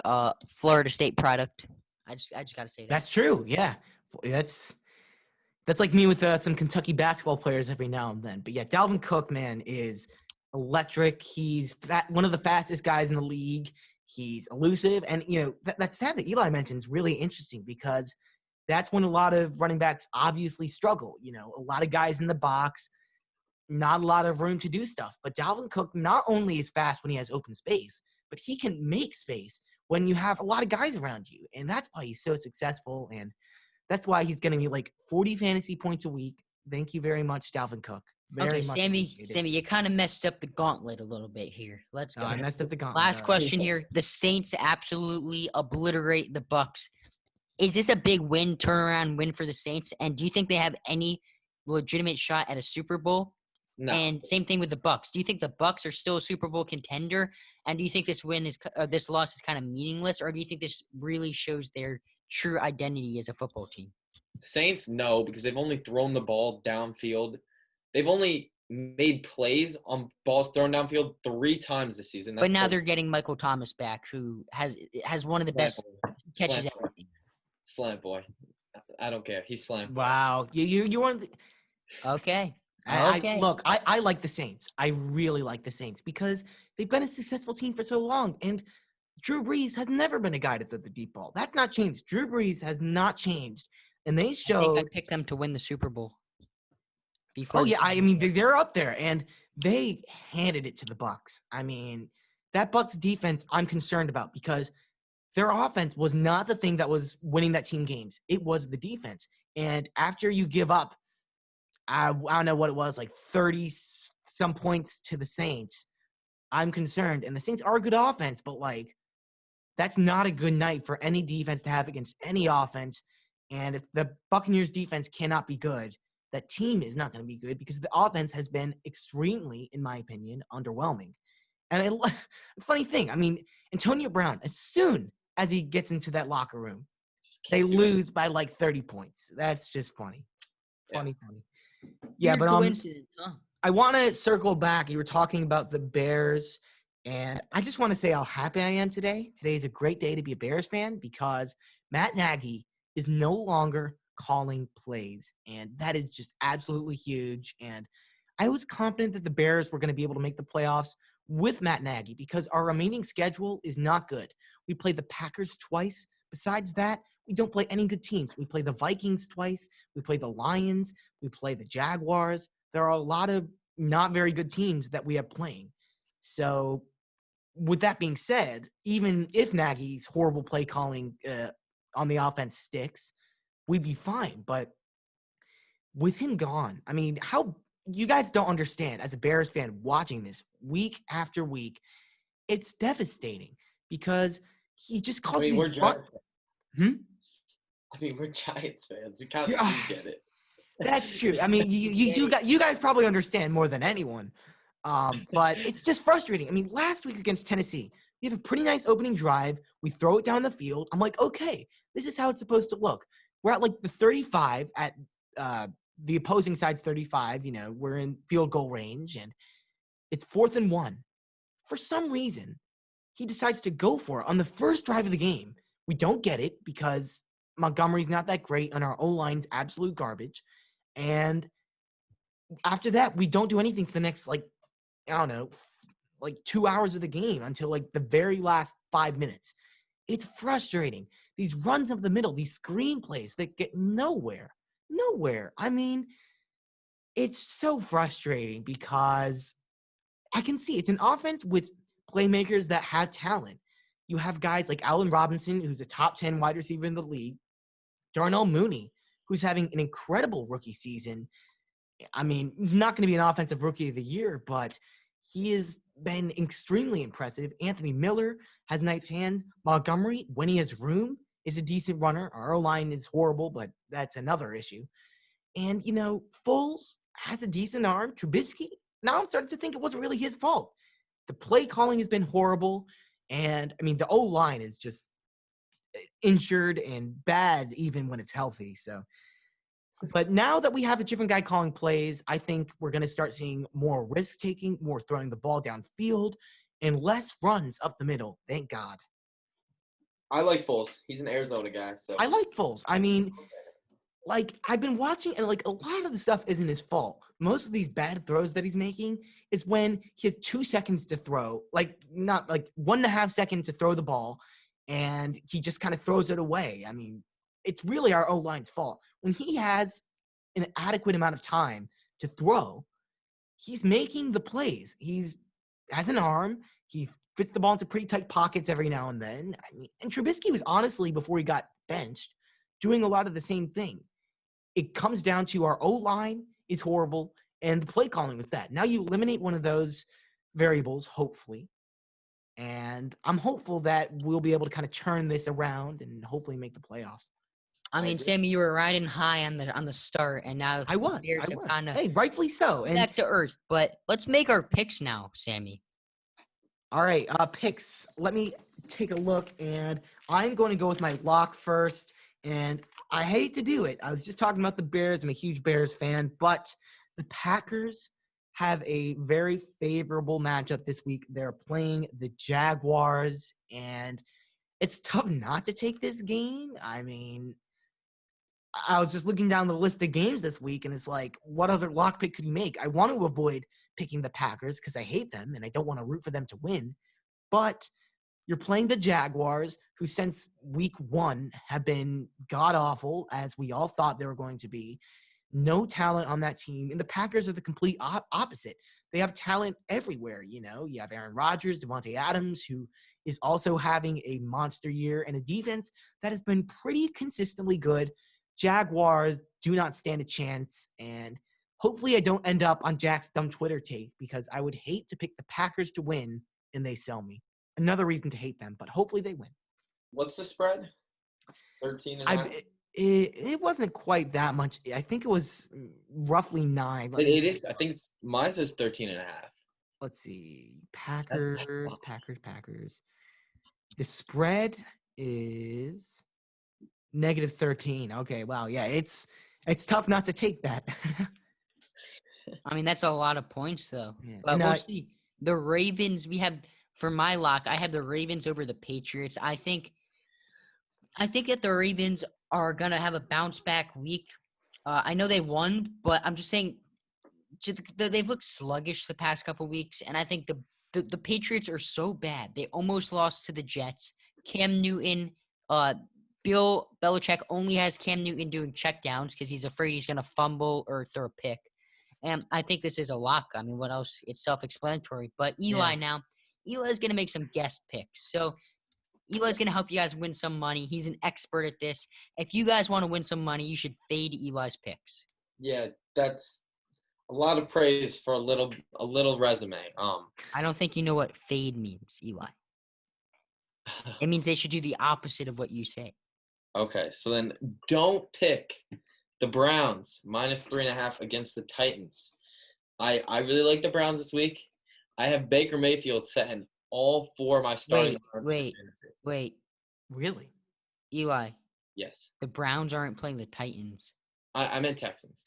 Florida State product. I just gotta say that. That's true. Yeah, that's like me with some Kentucky basketball players every now and then. But yeah, Dalvin Cook, man, is electric. He's one of the fastest guys in the league. He's elusive, and that stat that Eli mentioned is really interesting because that's when a lot of running backs obviously struggle. A lot of guys in the box, not a lot of room to do stuff. But Dalvin Cook not only is fast when he has open space, but he can make space when you have a lot of guys around you. And that's why he's so successful. And that's why he's getting me like 40 fantasy points a week. Thank you very much, Dalvin Cook. Very much appreciate it. Sammy, you kind of messed up the gauntlet a little bit here. Let's go. I messed up the gauntlet. Last question here. The Saints absolutely obliterate the Bucks. Is this a big turnaround win for the Saints? And do you think they have any legitimate shot at a Super Bowl? No. And same thing with the Bucks. Do you think the Bucks are still a Super Bowl contender? And do you think this loss is kind of meaningless, or do you think this really shows their true identity as a football team? Saints, no, because they've only thrown the ball downfield. They've only made plays on balls thrown downfield 3 times this season. But now they're getting Michael Thomas back, who has one of the best catches ever. Slant boy. I don't care. He's slant boy. Wow. You want Okay. Look, I like the Saints. I really like the Saints because they've been a successful team for so long. And Drew Brees has never been a guy to throw the deep ball. That's not changed. Drew Brees has not changed. And they showed. I think I picked them to win the Super Bowl. Before they're up there, and they handed it to the Bucks. I mean, that Bucks defense I'm concerned about because their offense was not the thing that was winning that team games. It was the defense. And after you give up, I don't know what it was, like 30-some points to the Saints, I'm concerned. And the Saints are a good offense, but, that's not a good night for any defense to have against any offense. And if the Buccaneers defense cannot be good, that team is not going to be good because the offense has been extremely, in my opinion, underwhelming. And funny thing, Antonio Brown, as soon as he gets into that locker room, they lose by 30 points. That's just funny. Funny. Yeah, but coincidence, huh? I want to circle back. You were talking about the Bears, and I just want to say how happy I am today. Today is a great day to be a Bears fan because Matt Nagy is no longer calling plays, and that is just absolutely huge. And I was confident that the Bears were going to be able to make the playoffs with Matt Nagy because our remaining schedule is not good. We play the Packers twice. Besides that, we don't play any good teams. We play the Vikings twice. We play the Lions. We play the Jaguars. There are a lot of not very good teams that we have playing. So with that being said, even if Nagy's horrible play calling on the offense sticks, we'd be fine. But with him gone, how you guys don't understand as a Bears fan watching this week after week, it's devastating because he just causes we're these Giants fans. We're Giants fans. You kind of get it. That's true. You guys probably understand more than anyone. But it's just frustrating. Last week against Tennessee, we have a pretty nice opening drive. We throw it down the field. I'm like, okay, this is how it's supposed to look. We're at the 35 at the opposing side's 35. We're in field goal range, and it's 4th and 1. For some reason, he decides to go for it on the first drive of the game. We don't get it because Montgomery's not that great, and our O-line's absolute garbage. And after that, we don't do anything for the next, 2 hours of the game until, the very last 5 minutes. It's frustrating. These runs up the middle, these screenplays that get nowhere. It's so frustrating because I can see it's an offense with playmakers that have talent. You have guys like Allen Robinson, who's a top 10 wide receiver in the league. Darnell Mooney, who's having an incredible rookie season. Not going to be an offensive rookie of the year, but he has been extremely impressive. Anthony Miller has nice hands. Montgomery, when he has room, is a decent runner. Our O-line is horrible, but that's another issue. And, Foles has a decent arm. Trubisky, now I'm starting to think it wasn't really his fault. The play calling has been horrible. And, I mean, the O-line is just injured and bad even when it's healthy. So, but now that we have a different guy calling plays, I think we're going to start seeing more risk-taking, more throwing the ball downfield, and less runs up the middle. Thank God. I like Foles. He's an Arizona guy, so I like Foles. I mean, like, I've been watching, and, like, a lot of the stuff isn't his fault. Most of these bad throws that he's making is when he has 2 seconds to throw, like, not, like, 1.5 seconds to throw the ball, and he just kind of throws it away. I mean, it's really our O-line's fault. When he has an adequate amount of time to throw, he's making the plays. He's has an arm. He fits the ball into pretty tight pockets every now and then. I mean, and Trubisky was honestly, before he got benched, doing a lot of the same thing. It comes down to our O-line is horrible and the play calling with that. Now you eliminate one of those variables, hopefully. And I'm hopeful that we'll be able to kind of turn this around and hopefully make the playoffs. I mean, agree. Sammy, you were riding high on the start, and now I was. Bears have kind of Hey, rightfully so. And back to earth. But let's make our picks now, Sammy. all right, picks. Let me take a look, and I'm going to go with my lock first. And I hate to do it. I was just talking about the Bears. I'm a huge Bears fan, but the Packers have a very favorable matchup this week. They're playing the Jaguars, and it's tough not to take this game. I mean, I was just looking down the list of games this week, and it's like, what other lock pick could you make? I want to avoid picking the Packers because I hate them, and I don't want to root for them to win. But you're playing the Jaguars, who since week 1 have been god-awful, as we all thought they were going to be. No talent on that team. And the Packers are the complete opposite. They have talent everywhere, you know. You have Aaron Rodgers, Devontae Adams, who is also having a monster year, and a defense that has been pretty consistently good. Jaguars do not stand a chance, and hopefully I don't end up on Jack's dumb Twitter take, because I would hate to pick the Packers to win and they sell me. Another reason to hate them, but hopefully they win. What's the spread? 13 and a half? It wasn't quite that much. I think it was roughly 9. It is. I think mine says 13 and a half. Let's see. Packers. The spread is -13. Okay, wow. Yeah, it's tough not to take that. I mean, that's a lot of points, though. Yeah. But And, we'll see. The Ravens, for my lock, I have the Ravens over the Patriots. I think that the Ravens are going to have a bounce back week. I know they won, but I'm just saying they've looked sluggish the past couple weeks, and I think the Patriots are so bad. They almost lost to the Jets. Cam Newton, Bill Belichick only has Cam Newton doing checkdowns because he's afraid he's going to fumble or throw a pick. And I think this is a lock. I mean, what else? It's self-explanatory. But Eli's going to make some guest picks. So Eli's going to help you guys win some money. He's an expert at this. If you guys want to win some money, you should fade Eli's picks. Yeah, that's a lot of praise for a little resume. I don't think you know what fade means, Eli. It means they should do the opposite of what you say. Okay, so then don't pick the Browns -3.5 against the Titans. I really like the Browns this week. I have Baker Mayfield setting all 4 of my starting lineups for fantasy. Wait. Really? Eli, Yes. the Browns aren't playing the Titans. I meant Texans.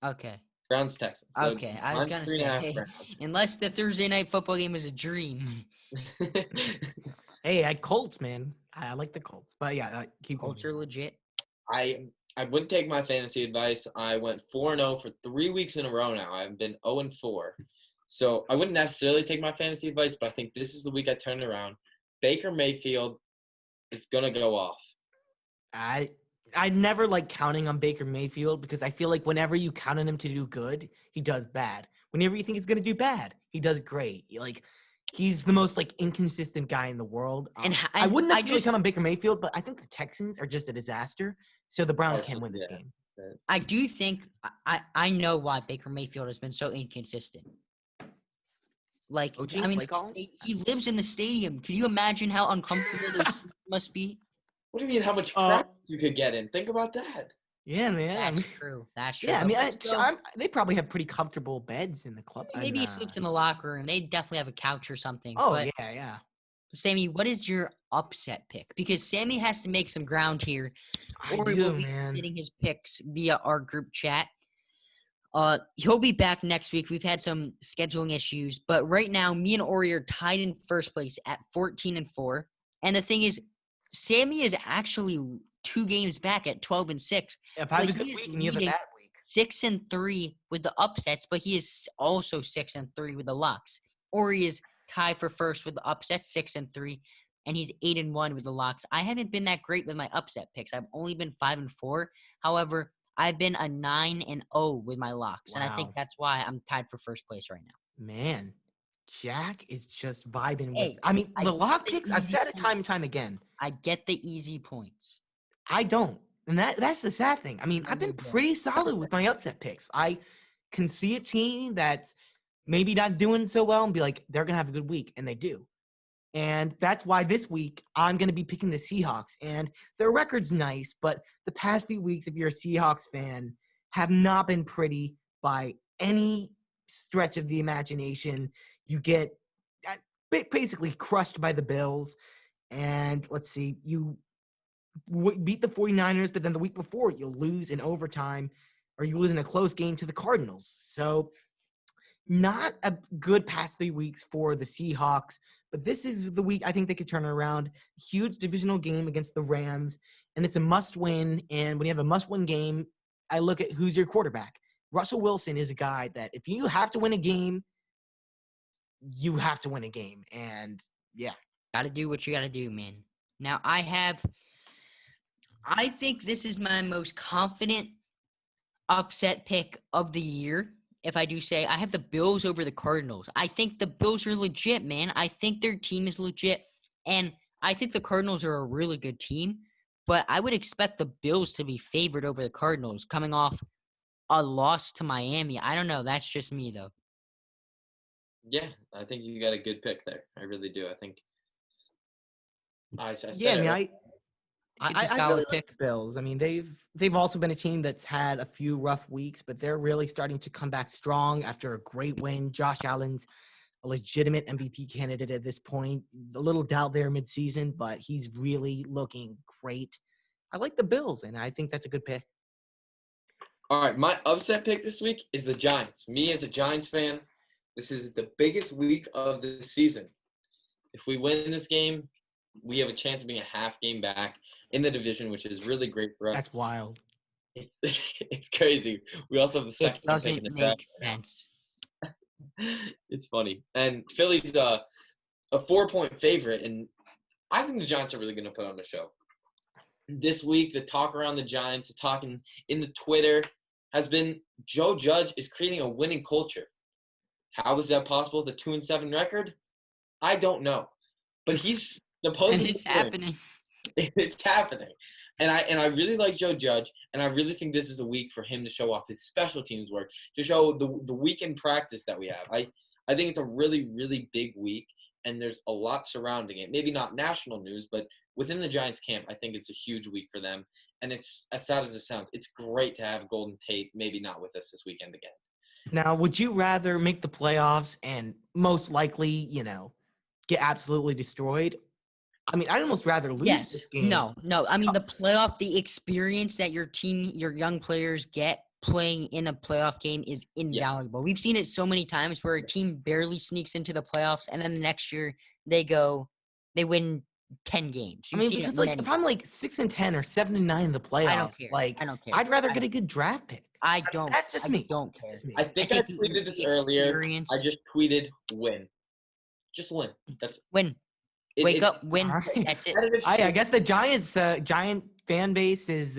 Okay. Browns, Texans. So Okay, I was going to say, unless the Thursday night football game is a dream. Hey, I Colts, man. I like the Colts. But yeah, keep going. Colts are legit. I wouldn't take my fantasy advice. I went 4-0 for 3 weeks in a row now. I've been 0-4. So I wouldn't necessarily take my fantasy advice, but I think this is the week I turn it around. Baker Mayfield is going to go off. I never like counting on Baker Mayfield, because I feel like whenever you count on him to do good, he does bad. Whenever you think he's going to do bad, he does great. Like, he's the most like inconsistent guy in the world. And I wouldn't necessarily count on Baker Mayfield, but I think the Texans are just a disaster. So the Browns can't win this game. I do think I know why Baker Mayfield has been so inconsistent. Like, OG, I mean, play calling? he lives in the stadium. Can you imagine how uncomfortable those seats must be? What do you mean how much practice you could get in? Think about that. Yeah, man. I That's mean, true. That's true. yeah, I But mean, let's go. they probably have pretty comfortable beds in the club. Maybe he sleeps in the locker room. They definitely have a couch or something. Oh But yeah, yeah. Sammy, what is your upset pick? Because Sammy has to make some ground here. I Ori will do, be man. submitting his picks via our group chat. He'll be back next week. We've had some scheduling issues, but right now, me and Ori are tied in first place at 14-4. And the thing is, Sammy is actually 2 games back at 12-6. If I have But a good he is week and you have a leading bad week, 6-3 with the upsets, but he is also 6-3 with the locks. Ori is tied for first with the upsets, 6-3, and he's 8-1 with the locks. I haven't been that great with my upset picks. I've only been 5-4. However, I've been a 9-0 with my locks, and I think wow, that's why I'm tied for first place right now. man, Jack is just vibing with. Hey, I mean, I the get lock the picks. I've easy said it time points. and time again. I get the easy points. I don't, and that's the sad thing. I mean, No, I've been you don't. pretty solid with my upset picks. I can see a team that's maybe not doing so well and be like, they're gonna have a good week, and they do. And that's why this week I'm going to be picking the Seahawks. And their record's nice, but the past few weeks, if you're a Seahawks fan, have not been pretty by any stretch of the imagination. You get basically crushed by the Bills. And let's see, you beat the 49ers, but then the week before you lose in overtime or you lose in a close game to the Cardinals. So not a good past 3 weeks for the Seahawks, but this is the week I think they could turn it around. Huge divisional game against the Rams, and it's a must-win. And when you have a must-win game, I look at who's your quarterback. Russell Wilson is a guy that if you have to win a game, you have to win a game. And yeah. Got to do what you got to do, man. Now, I think this is my most confident upset pick of the year. If I do say, I have the Bills over the Cardinals. I think the Bills are legit, man. I think their team is legit. And I think the Cardinals are a really good team. But I would expect the Bills to be favored over the Cardinals coming off a loss to Miami. I don't know. That's just me, though. Yeah, I think you got a good pick there. I really do. I think I said Yeah, I mean, it. It's a I solid really like pick. the Bills. I mean, they've also been a team that's had a few rough weeks, but they're really starting to come back strong after a great win. Josh Allen's a legitimate MVP candidate at this point. A little doubt there midseason, but he's really looking great. I like the Bills, and I think that's a good pick. All right, my upset pick this week is the Giants. Me as a Giants fan, this is the biggest week of the season. If we win this game, we have a chance of being a half game back in the division, which is really great for us. That's wild. It's crazy. We also have the It second pick in doesn't the draft make right now. sense. It's funny. And Philly's a 4-point favorite, and I think the Giants are really going to put on a show. This week, the talk around the Giants, the talking in the Twitter has been Joe Judge is creating a winning culture. How is that possible with a 2-7 record? I don't know. But he's supposed And to it's be doing it. happening. It's happening. And I really like Joe Judge, and I really think this is a week for him to show off his special teams work, to show the weekend practice that we have. I think it's a really, really big week, and there's a lot surrounding it. Maybe not national news, but within the Giants camp, I think it's a huge week for them. And it's as sad as it sounds, it's great to have Golden Tate maybe not with us this weekend again. Now, would you rather make the playoffs and most likely, get absolutely destroyed? I mean, I'd almost rather lose Yes. this game. No. I mean, the experience that your team, your young players get playing in a playoff game is invaluable. We've seen it so many times where a team barely sneaks into the playoffs, and then the next year they win 10 games. I mean, because if I'm 6-10 or 7-9 in the playoffs, I don't care. I don't care. I'd rather get a good draft pick. I don't. That's just me. Don't care. That's just me. I think I the tweeted this earlier. experience- I just tweeted win. Just win. That's win. Wake up, win. All right. That's it. I guess the Giants Giant fan base is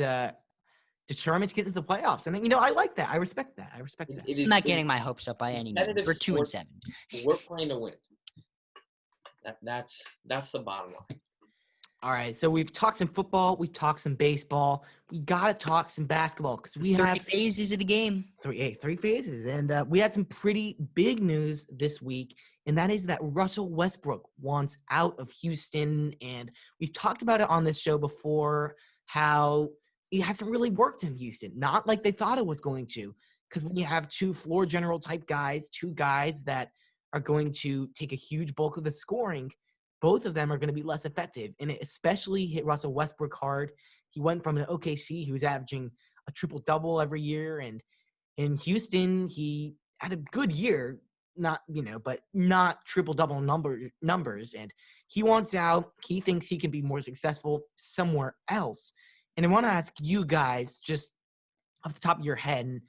determined to get to the playoffs, and I like that. I respect that. I'm not getting my hopes up by any means. competitive We're sport. 2-7. We're playing to win. That's the bottom line. All right, so we've talked some football, we've talked some baseball, we gotta talk some basketball because we 3 have phases of the game. three phases, and we had some pretty big news this week, and that is that Russell Westbrook wants out of Houston, and we've talked about it on this show before, how it hasn't really worked in Houston. Not like they thought it was going to. Because when you have two floor general type guys, two guys that are going to take a huge bulk of the scoring, both of them are going to be less effective. And it especially hit Russell Westbrook hard. He went from an OKC, he was averaging a triple-double every year. And in Houston, he had a good year, but not triple-double numbers. And he wants out. He thinks he can be more successful somewhere else. And I want to ask you guys, just off the top of your head,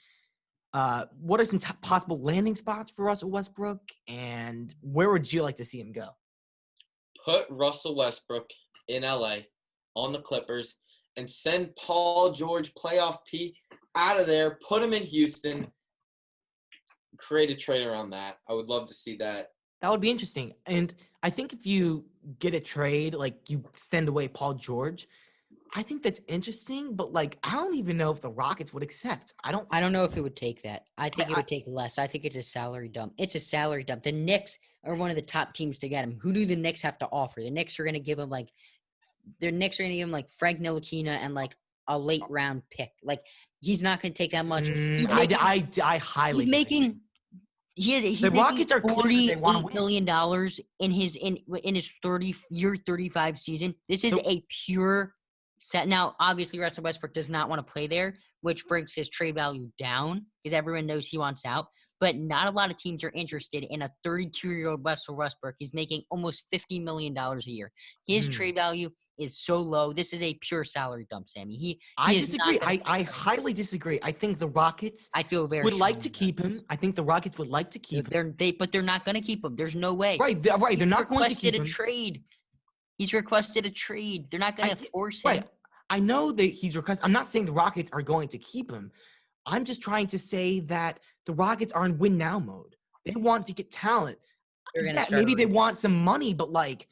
what are some possible landing spots for Russell Westbrook, and where would you like to see him go? Put Russell Westbrook in LA on the Clippers and send Paul George, playoff P, out of there. Put him in Houston. Create a trade around that. I would love to see that. That would be interesting. And I think if you get a trade, like you send away Paul George, I think that's interesting, but like I don't even know if the Rockets would accept. I don't know if it would take that. I think it would take less. I think it's a salary dump. It's a salary dump. The Knicks are one of the top teams to get him. Who do the Knicks have to offer? The Knicks are going to give him like Frank Ntilikina and like a late round pick. Like he's not going to take that much. I highly he's making. He's the Rockets are $48 million in his 35 season. This is a pure set. Now, obviously, Russell Westbrook does not want to play there, which brings his trade value down because everyone knows he wants out. But not a lot of teams are interested in a 32-year-old Russell Westbrook. He's making almost $50 million a year. His trade value is so low. This is a pure salary dump, Sammy. I disagree. I highly disagree. I think the Rockets would like to keep him. I think the Rockets would like to keep him. But they're not going to keep him. There's no way. Right. They're not going to keep him. He's requested a trade. They're not going to force him. Right. I know that he's requested. I'm not saying the Rockets are going to keep him. I'm just trying to say that the Rockets are in win now mode. They want to get talent. Maybe they want some money, but like,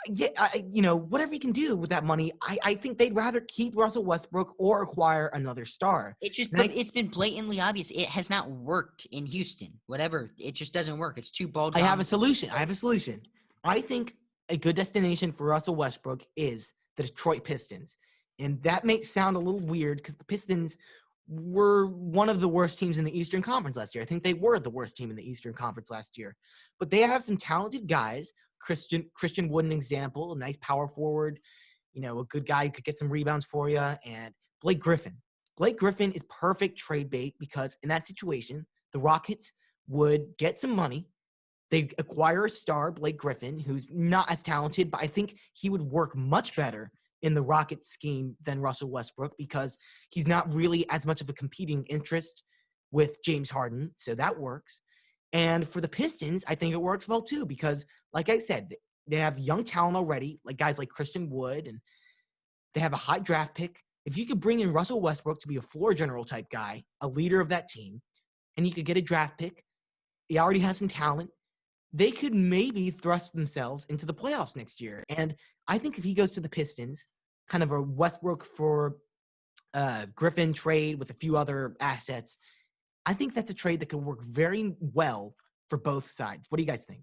whatever you can do with that money, I think they'd rather keep Russell Westbrook or acquire another star. It's been blatantly obvious. It has not worked in Houston. Whatever. It just doesn't work. It's too ball dominant. I have a solution. I think a good destination for Russell Westbrook is the Detroit Pistons. And that may sound a little weird because the Pistons were one of the worst teams in the Eastern Conference last year. I think they were the worst team in the Eastern Conference last year. But they have some talented guys. Christian Wood, an example, a nice power forward, a good guy who could get some rebounds for you. And Blake Griffin. Blake Griffin is perfect trade bait because in that situation, the Rockets would get some money. They'd acquire a star, Blake Griffin, who's not as talented, but I think he would work much better in the Rockets scheme than Russell Westbrook because he's not really as much of a competing interest with James Harden. So that works. And for the Pistons, I think it works well too because, like I said, they have young talent already, like guys like Christian Wood, and they have a high draft pick. If you could bring in Russell Westbrook to be a floor general type guy, a leader of that team, and you could get a draft pick, you already have some talent, they could maybe thrust themselves into the playoffs next year. And I think if he goes to the Pistons, kind of a Westbrook for Griffin trade with a few other assets, I think that's a trade that could work very well for both sides. What do you guys think?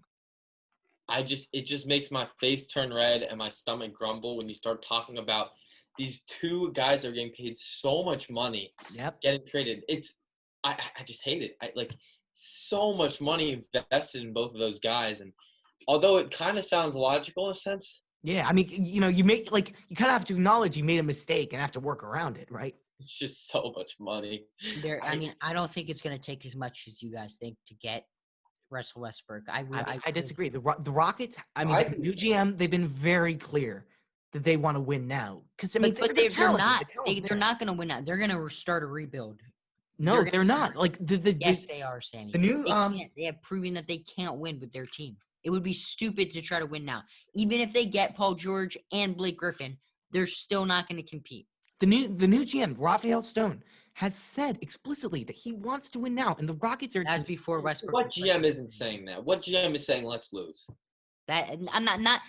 It just makes my face turn red and my stomach grumble when you start talking about these two guys that are getting paid so much money. Yep. Getting traded. I just hate it. So much money invested in both of those guys, and although it kind of sounds logical in a sense. Yeah, I mean, you kind of have to acknowledge you made a mistake and have to work around it, right? It's just so much money. I don't think it's going to take as much as you guys think to get Russell Westbrook. I disagree. The Rockets, the new GM, they've been very clear that they want to win now. Because they're not. They're not going to win now. They're going to start a rebuild. No, they're not. Yes, they are, Sammy. They have proven that they can't win with their team. It would be stupid to try to win now. Even if they get Paul George and Blake Griffin, they're still not going to compete. The new GM, Raphael Stone, has said explicitly that he wants to win now, and the Rockets are. As before Westbrook. What GM isn't saying that? What GM is saying let's lose? That I'm not.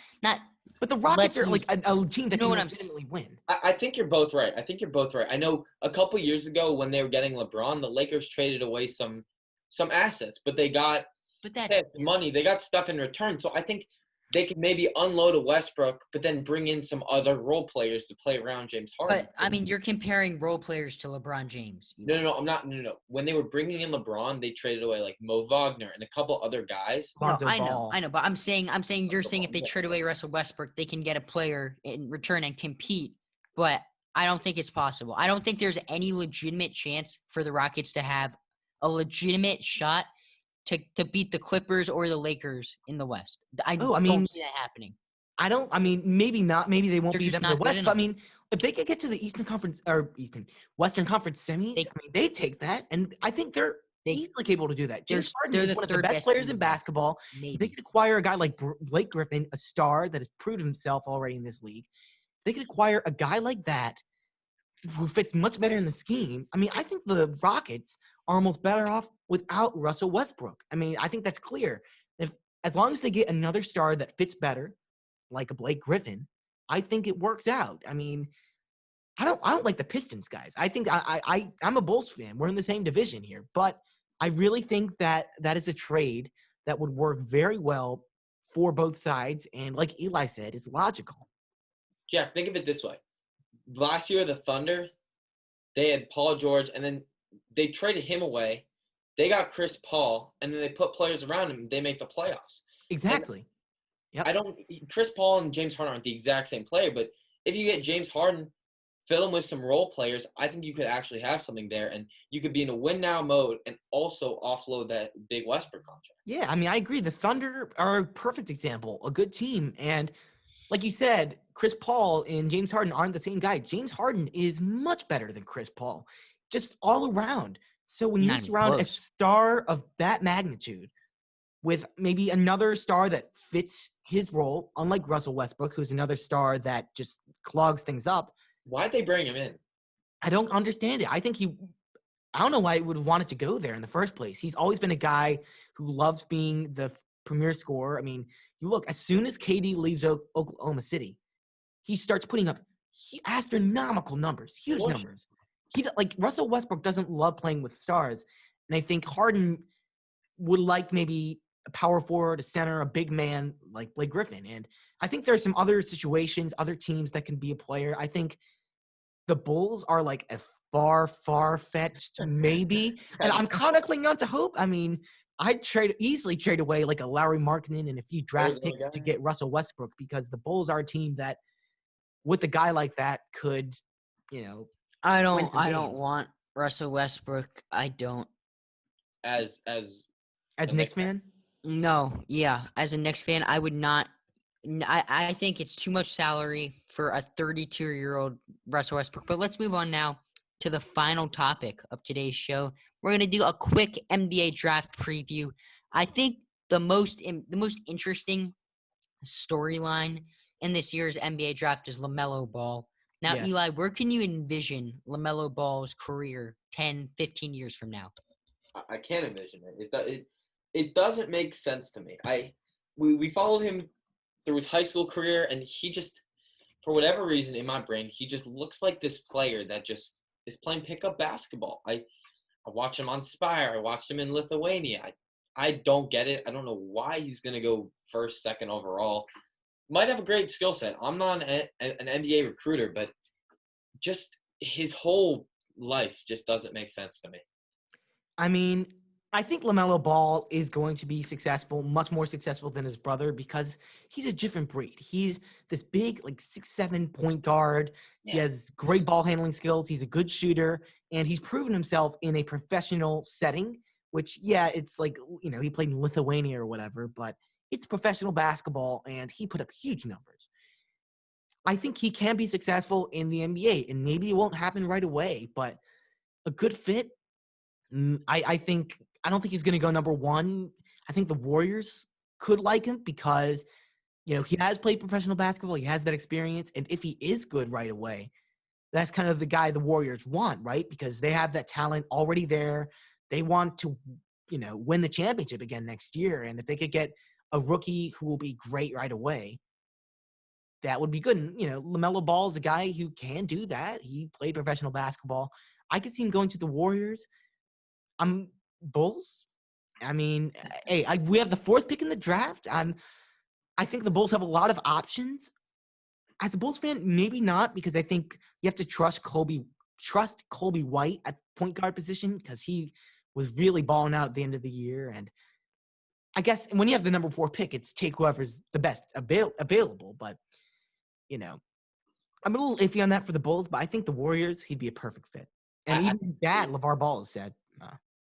But the Rockets are like a team that can legitimately win. I think you're both right. I know a couple years ago when they were getting LeBron, the Lakers traded away some assets, but they got money. They got stuff in return. So I think they could maybe unload a Westbrook, but then bring in some other role players to play around James Harden. But I mean, you're comparing role players to LeBron James. No, I'm not. No. When they were bringing in LeBron, they traded away like Mo Wagner and a couple other guys. No, Lonzo Ball. I know, but I'm saying you're saying if they Yeah. trade away Russell Westbrook, they can get a player in return and compete. But I don't think it's possible. I don't think there's any legitimate chance for the Rockets to have a legitimate shot to beat the Clippers or the Lakers in the West. I I mean, don't see that happening. I mean, maybe not. Maybe they won't They're beat just them in the not good West. But I enough. mean, if they could get to the Western Conference semis, They- I mean, they take that, and I think they're They- easily capable to do that. James Harden they're is the one of the third best best players team in in the West. basketball. If they Maybe. could acquire a guy like Blake Griffin, a star that has proved himself already in this league, if they could acquire a guy like that who fits much better in the scheme. I mean, I think the Rockets are almost better off without Russell Westbrook. I mean, I think that's clear. As long as they get another star that fits better, like a Blake Griffin, I think it works out. I mean, I don't like the Pistons guys. I think I'm a Bulls fan. We're in the same division here, but I really think that is a trade that would work very well for both sides. And like Eli said, it's logical. Jack, think of it this way: last year, the Thunder, they had Paul George, and then they traded him away. They got Chris Paul, and then they put players around him. They make the playoffs. Exactly. Chris Paul and James Harden aren't the exact same player, but if you get James Harden, fill him with some role players, I think you could actually have something there, and you could be in a win now mode and also offload that big Westbrook contract. Yeah, I mean, I agree. The Thunder are a perfect example, a good team. And like you said, Chris Paul and James Harden aren't the same guy. James Harden is much better than Chris Paul, just all around. So when you Not even surround a close. star of that magnitude with maybe another star that fits his role, unlike Russell Westbrook, who's another star that just clogs things up, Why'd they bring him in? I don't understand it. I don't know why he would have wanted to go there in the first place. He's always been a guy who loves being the premier scorer. I mean, you look, as soon as KD leaves Oklahoma City, he starts putting up astronomical numbers, huge Sure. numbers. Like Russell Westbrook doesn't love playing with stars. And I think Harden would like maybe a power forward, a center, a big man like Blake Griffin. And I think there are some other situations, other teams that can be a player. I think the Bulls are like a far-fetched maybe. And I'm kind of clinging on to hope. I mean, I'd easily trade away like a Larry Markkinen and a few draft Third little picks to guy. get Russell Westbrook because the Bulls are a team that with a guy like that could, I win don't some I don't games. want Russell Westbrook. I don't. As As The Knicks Knicks fan. No, yeah. As a Knicks fan, I would not. I think it's too much salary for a 32-year-old Russell Westbrook. But let's move on now to the final topic of today's show. We're going to do a quick NBA draft preview. I think the most interesting storyline in this year's NBA draft is LaMelo Ball. Now, Yes. Eli, where can you envision LaMelo Ball's career 10, 15 years from now? I can't envision it. It doesn't make sense to me. We followed him through his high school career, and he just, for whatever reason in my brain, he just looks like this player that just is playing pickup basketball. I watch him on Spire. I watched him in Lithuania. I don't get it. I don't know why he's gonna go first, second overall. Might have a great skill set. I'm not an NBA recruiter, but just his whole life just doesn't make sense to me. I mean, I think LaMelo Ball is going to be successful, much more successful than his brother because he's a different breed. He's this big, like 6'7" point guard. He Yeah. has great ball handling skills. He's a good shooter, and he's proven himself in a professional setting, which, yeah, it's like, he played in Lithuania or whatever, but it's professional basketball, and he put up huge numbers. I think he can be successful in the NBA, and maybe it won't happen right away, but a good fit, I don't think he's going to go number one. I think the Warriors could like him because, he has played professional basketball. He has that experience. And if he is good right away, that's kind of the guy the Warriors want, right? Because they have that talent already there. They want to, win the championship again next year. And if they could get a rookie who will be great right away, that would be good. And, LaMelo Ball is a guy who can do that. He played professional basketball. I could see him going to the Warriors. Bulls. I mean, hey, we have the fourth pick in the draft. I think the Bulls have a lot of options. As a Bulls fan, maybe not, because I think you have to trust Colby White at point guard position because he was really balling out at the end of the year. And I guess when you have the number 4 pick, it's take whoever's the best available. But, you know, I'm a little iffy on that for the Bulls, but I think the Warriors, he'd be a perfect fit. And I- even Dad, LeVar Ball, has said.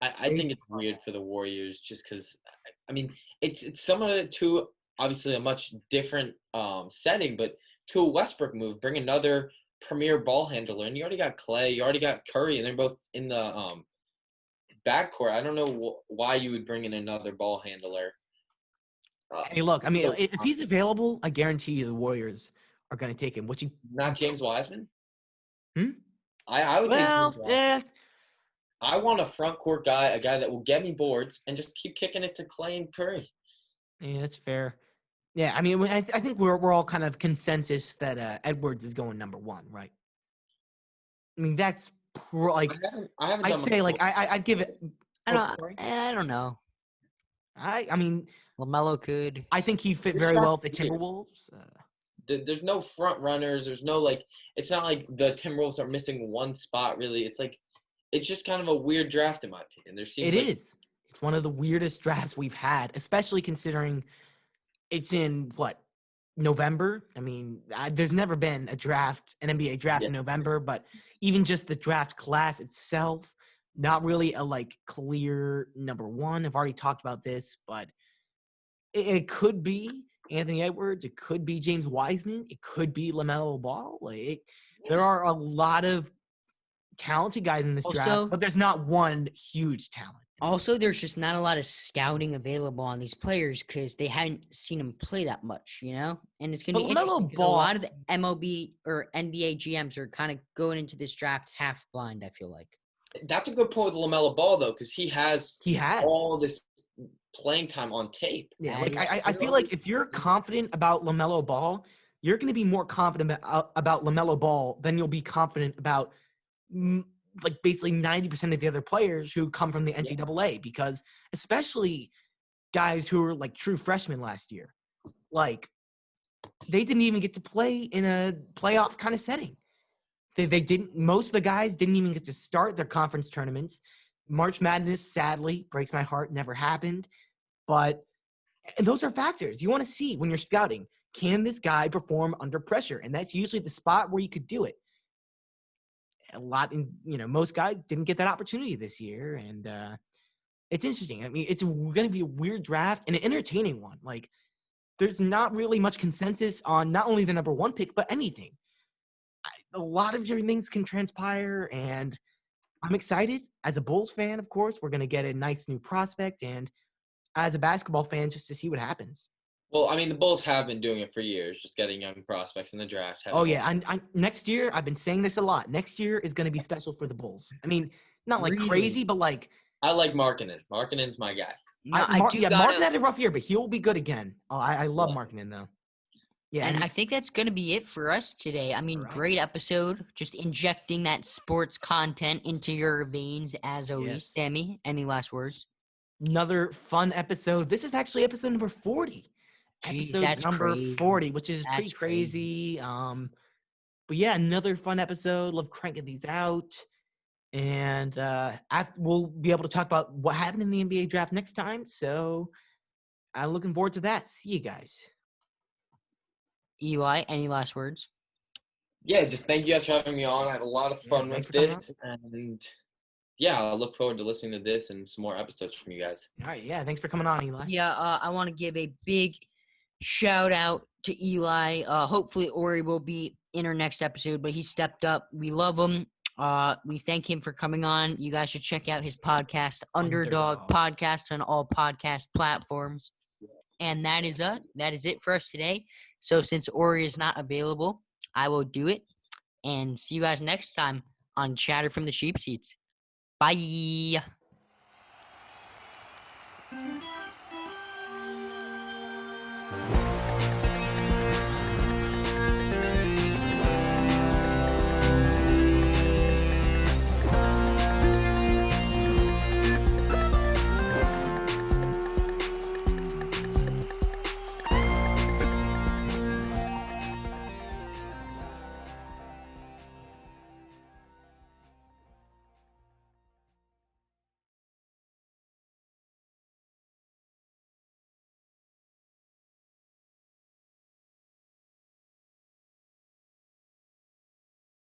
I think it's weird for the Warriors just because, I mean, it's similar to obviously a much different setting, but to a Westbrook move, bring another premier ball handler, and you already got Clay, you already got Curry, and they're both in the backcourt. I don't know why you would bring in another ball handler. Hey, look, I mean, so- if he's available, I guarantee you the Warriors are going to take him. Not James Wiseman. Hmm? I would take Well, James Wiseman. yeah, I want a front court guy, a guy that will get me boards and just keep kicking it to Clay and Curry. yeah, that's fair. Yeah, I mean, I think we're all kind of consensus that Edwards is going number 1, right? I mean, that's like I haven't I'd done say my like I'd give it. sorry. I don't know. I mean, LaMelo could. I think he'd fit This very well with the draft is weird. Timberwolves. There's no front runners. There's no it's not like the Timberwolves are missing one spot really. It's just kind of a weird draft in my opinion. It is. It's one of the weirdest drafts we've had, especially considering it's in November. I mean, there's never been an NBA draft in November, but even just the draft class itself, not really a clear number 1. I've already talked about this, but it could be Anthony Edwards. It could be James Wiseman. It could be LaMelo Ball. There are a lot of talented guys in this draft, but there's not one huge talent. Also, there's just not a lot of scouting available on these players because they hadn't seen them play that much, And it's going to be interesting because a lot of the MLB or NBA GMs are kind of going into this draft half blind, I feel like. That's a good point with LaMelo Ball, though, because he has all this playing time on tape. Yeah, I feel like if you're confident about LaMelo Ball, you're going to be more confident about LaMelo Ball than you'll be confident about basically 90% of the other players who come from the NCAA, because especially guys who were true freshmen last year, they didn't even get to play in a playoff kind of setting. They didn't. Most of the guys didn't even get to start their conference tournaments. March Madness, sadly, breaks my heart, never happened. But those are factors you want to see when you're scouting. Can this guy perform under pressure? And that's usually the spot where you could do it. Most guys didn't get that opportunity this year, and it's interesting. I mean, it's going to be a weird draft and an entertaining one. There's not really much consensus on not only the number 1 pick, but anything. A lot of different things can transpire, and I'm excited. As a Bulls fan, of course, we're going to get a nice new prospect, and as a basketball fan, just to see what happens. Well, I mean, the Bulls have been doing it for years, just getting young prospects in the draft. Oh, yeah. I next year, I've been saying this a lot. Next year is going to be special for the Bulls. I mean, not crazy, but I like Markkanen. Markkanen's my guy. Markkanen had a rough year, but he'll be good again. Oh, I love Markkanen, though. Yeah, and I think that's going to be it for us today. I mean, great episode. Just injecting that sports content into your veins as always. Yes. Sammy, any last words? Another fun episode. This is actually episode number 40. Jeez, Episode number 40, which is pretty crazy. But yeah, another fun episode. Love cranking these out. And we'll be able to talk about what happened in the NBA draft next time. So I'm looking forward to that. See you guys. Eli, any last words? Yeah, just thank you guys for having me on. I had a lot of fun with this. And yeah, I look forward to listening to this and some more episodes from you guys. All right. Yeah. Thanks for coming on, Eli. Yeah, I want to give a big shout out to Eli. Hopefully Ori will be in our next episode, but he stepped up. We love him. We thank him for coming on. You guys should check out his podcast, Underdog Podcast, on all podcast platforms. And that is it for us today. So since Ori is not available, I will do it. And see you guys next time on Chatter from the Sheep Seats. Bye.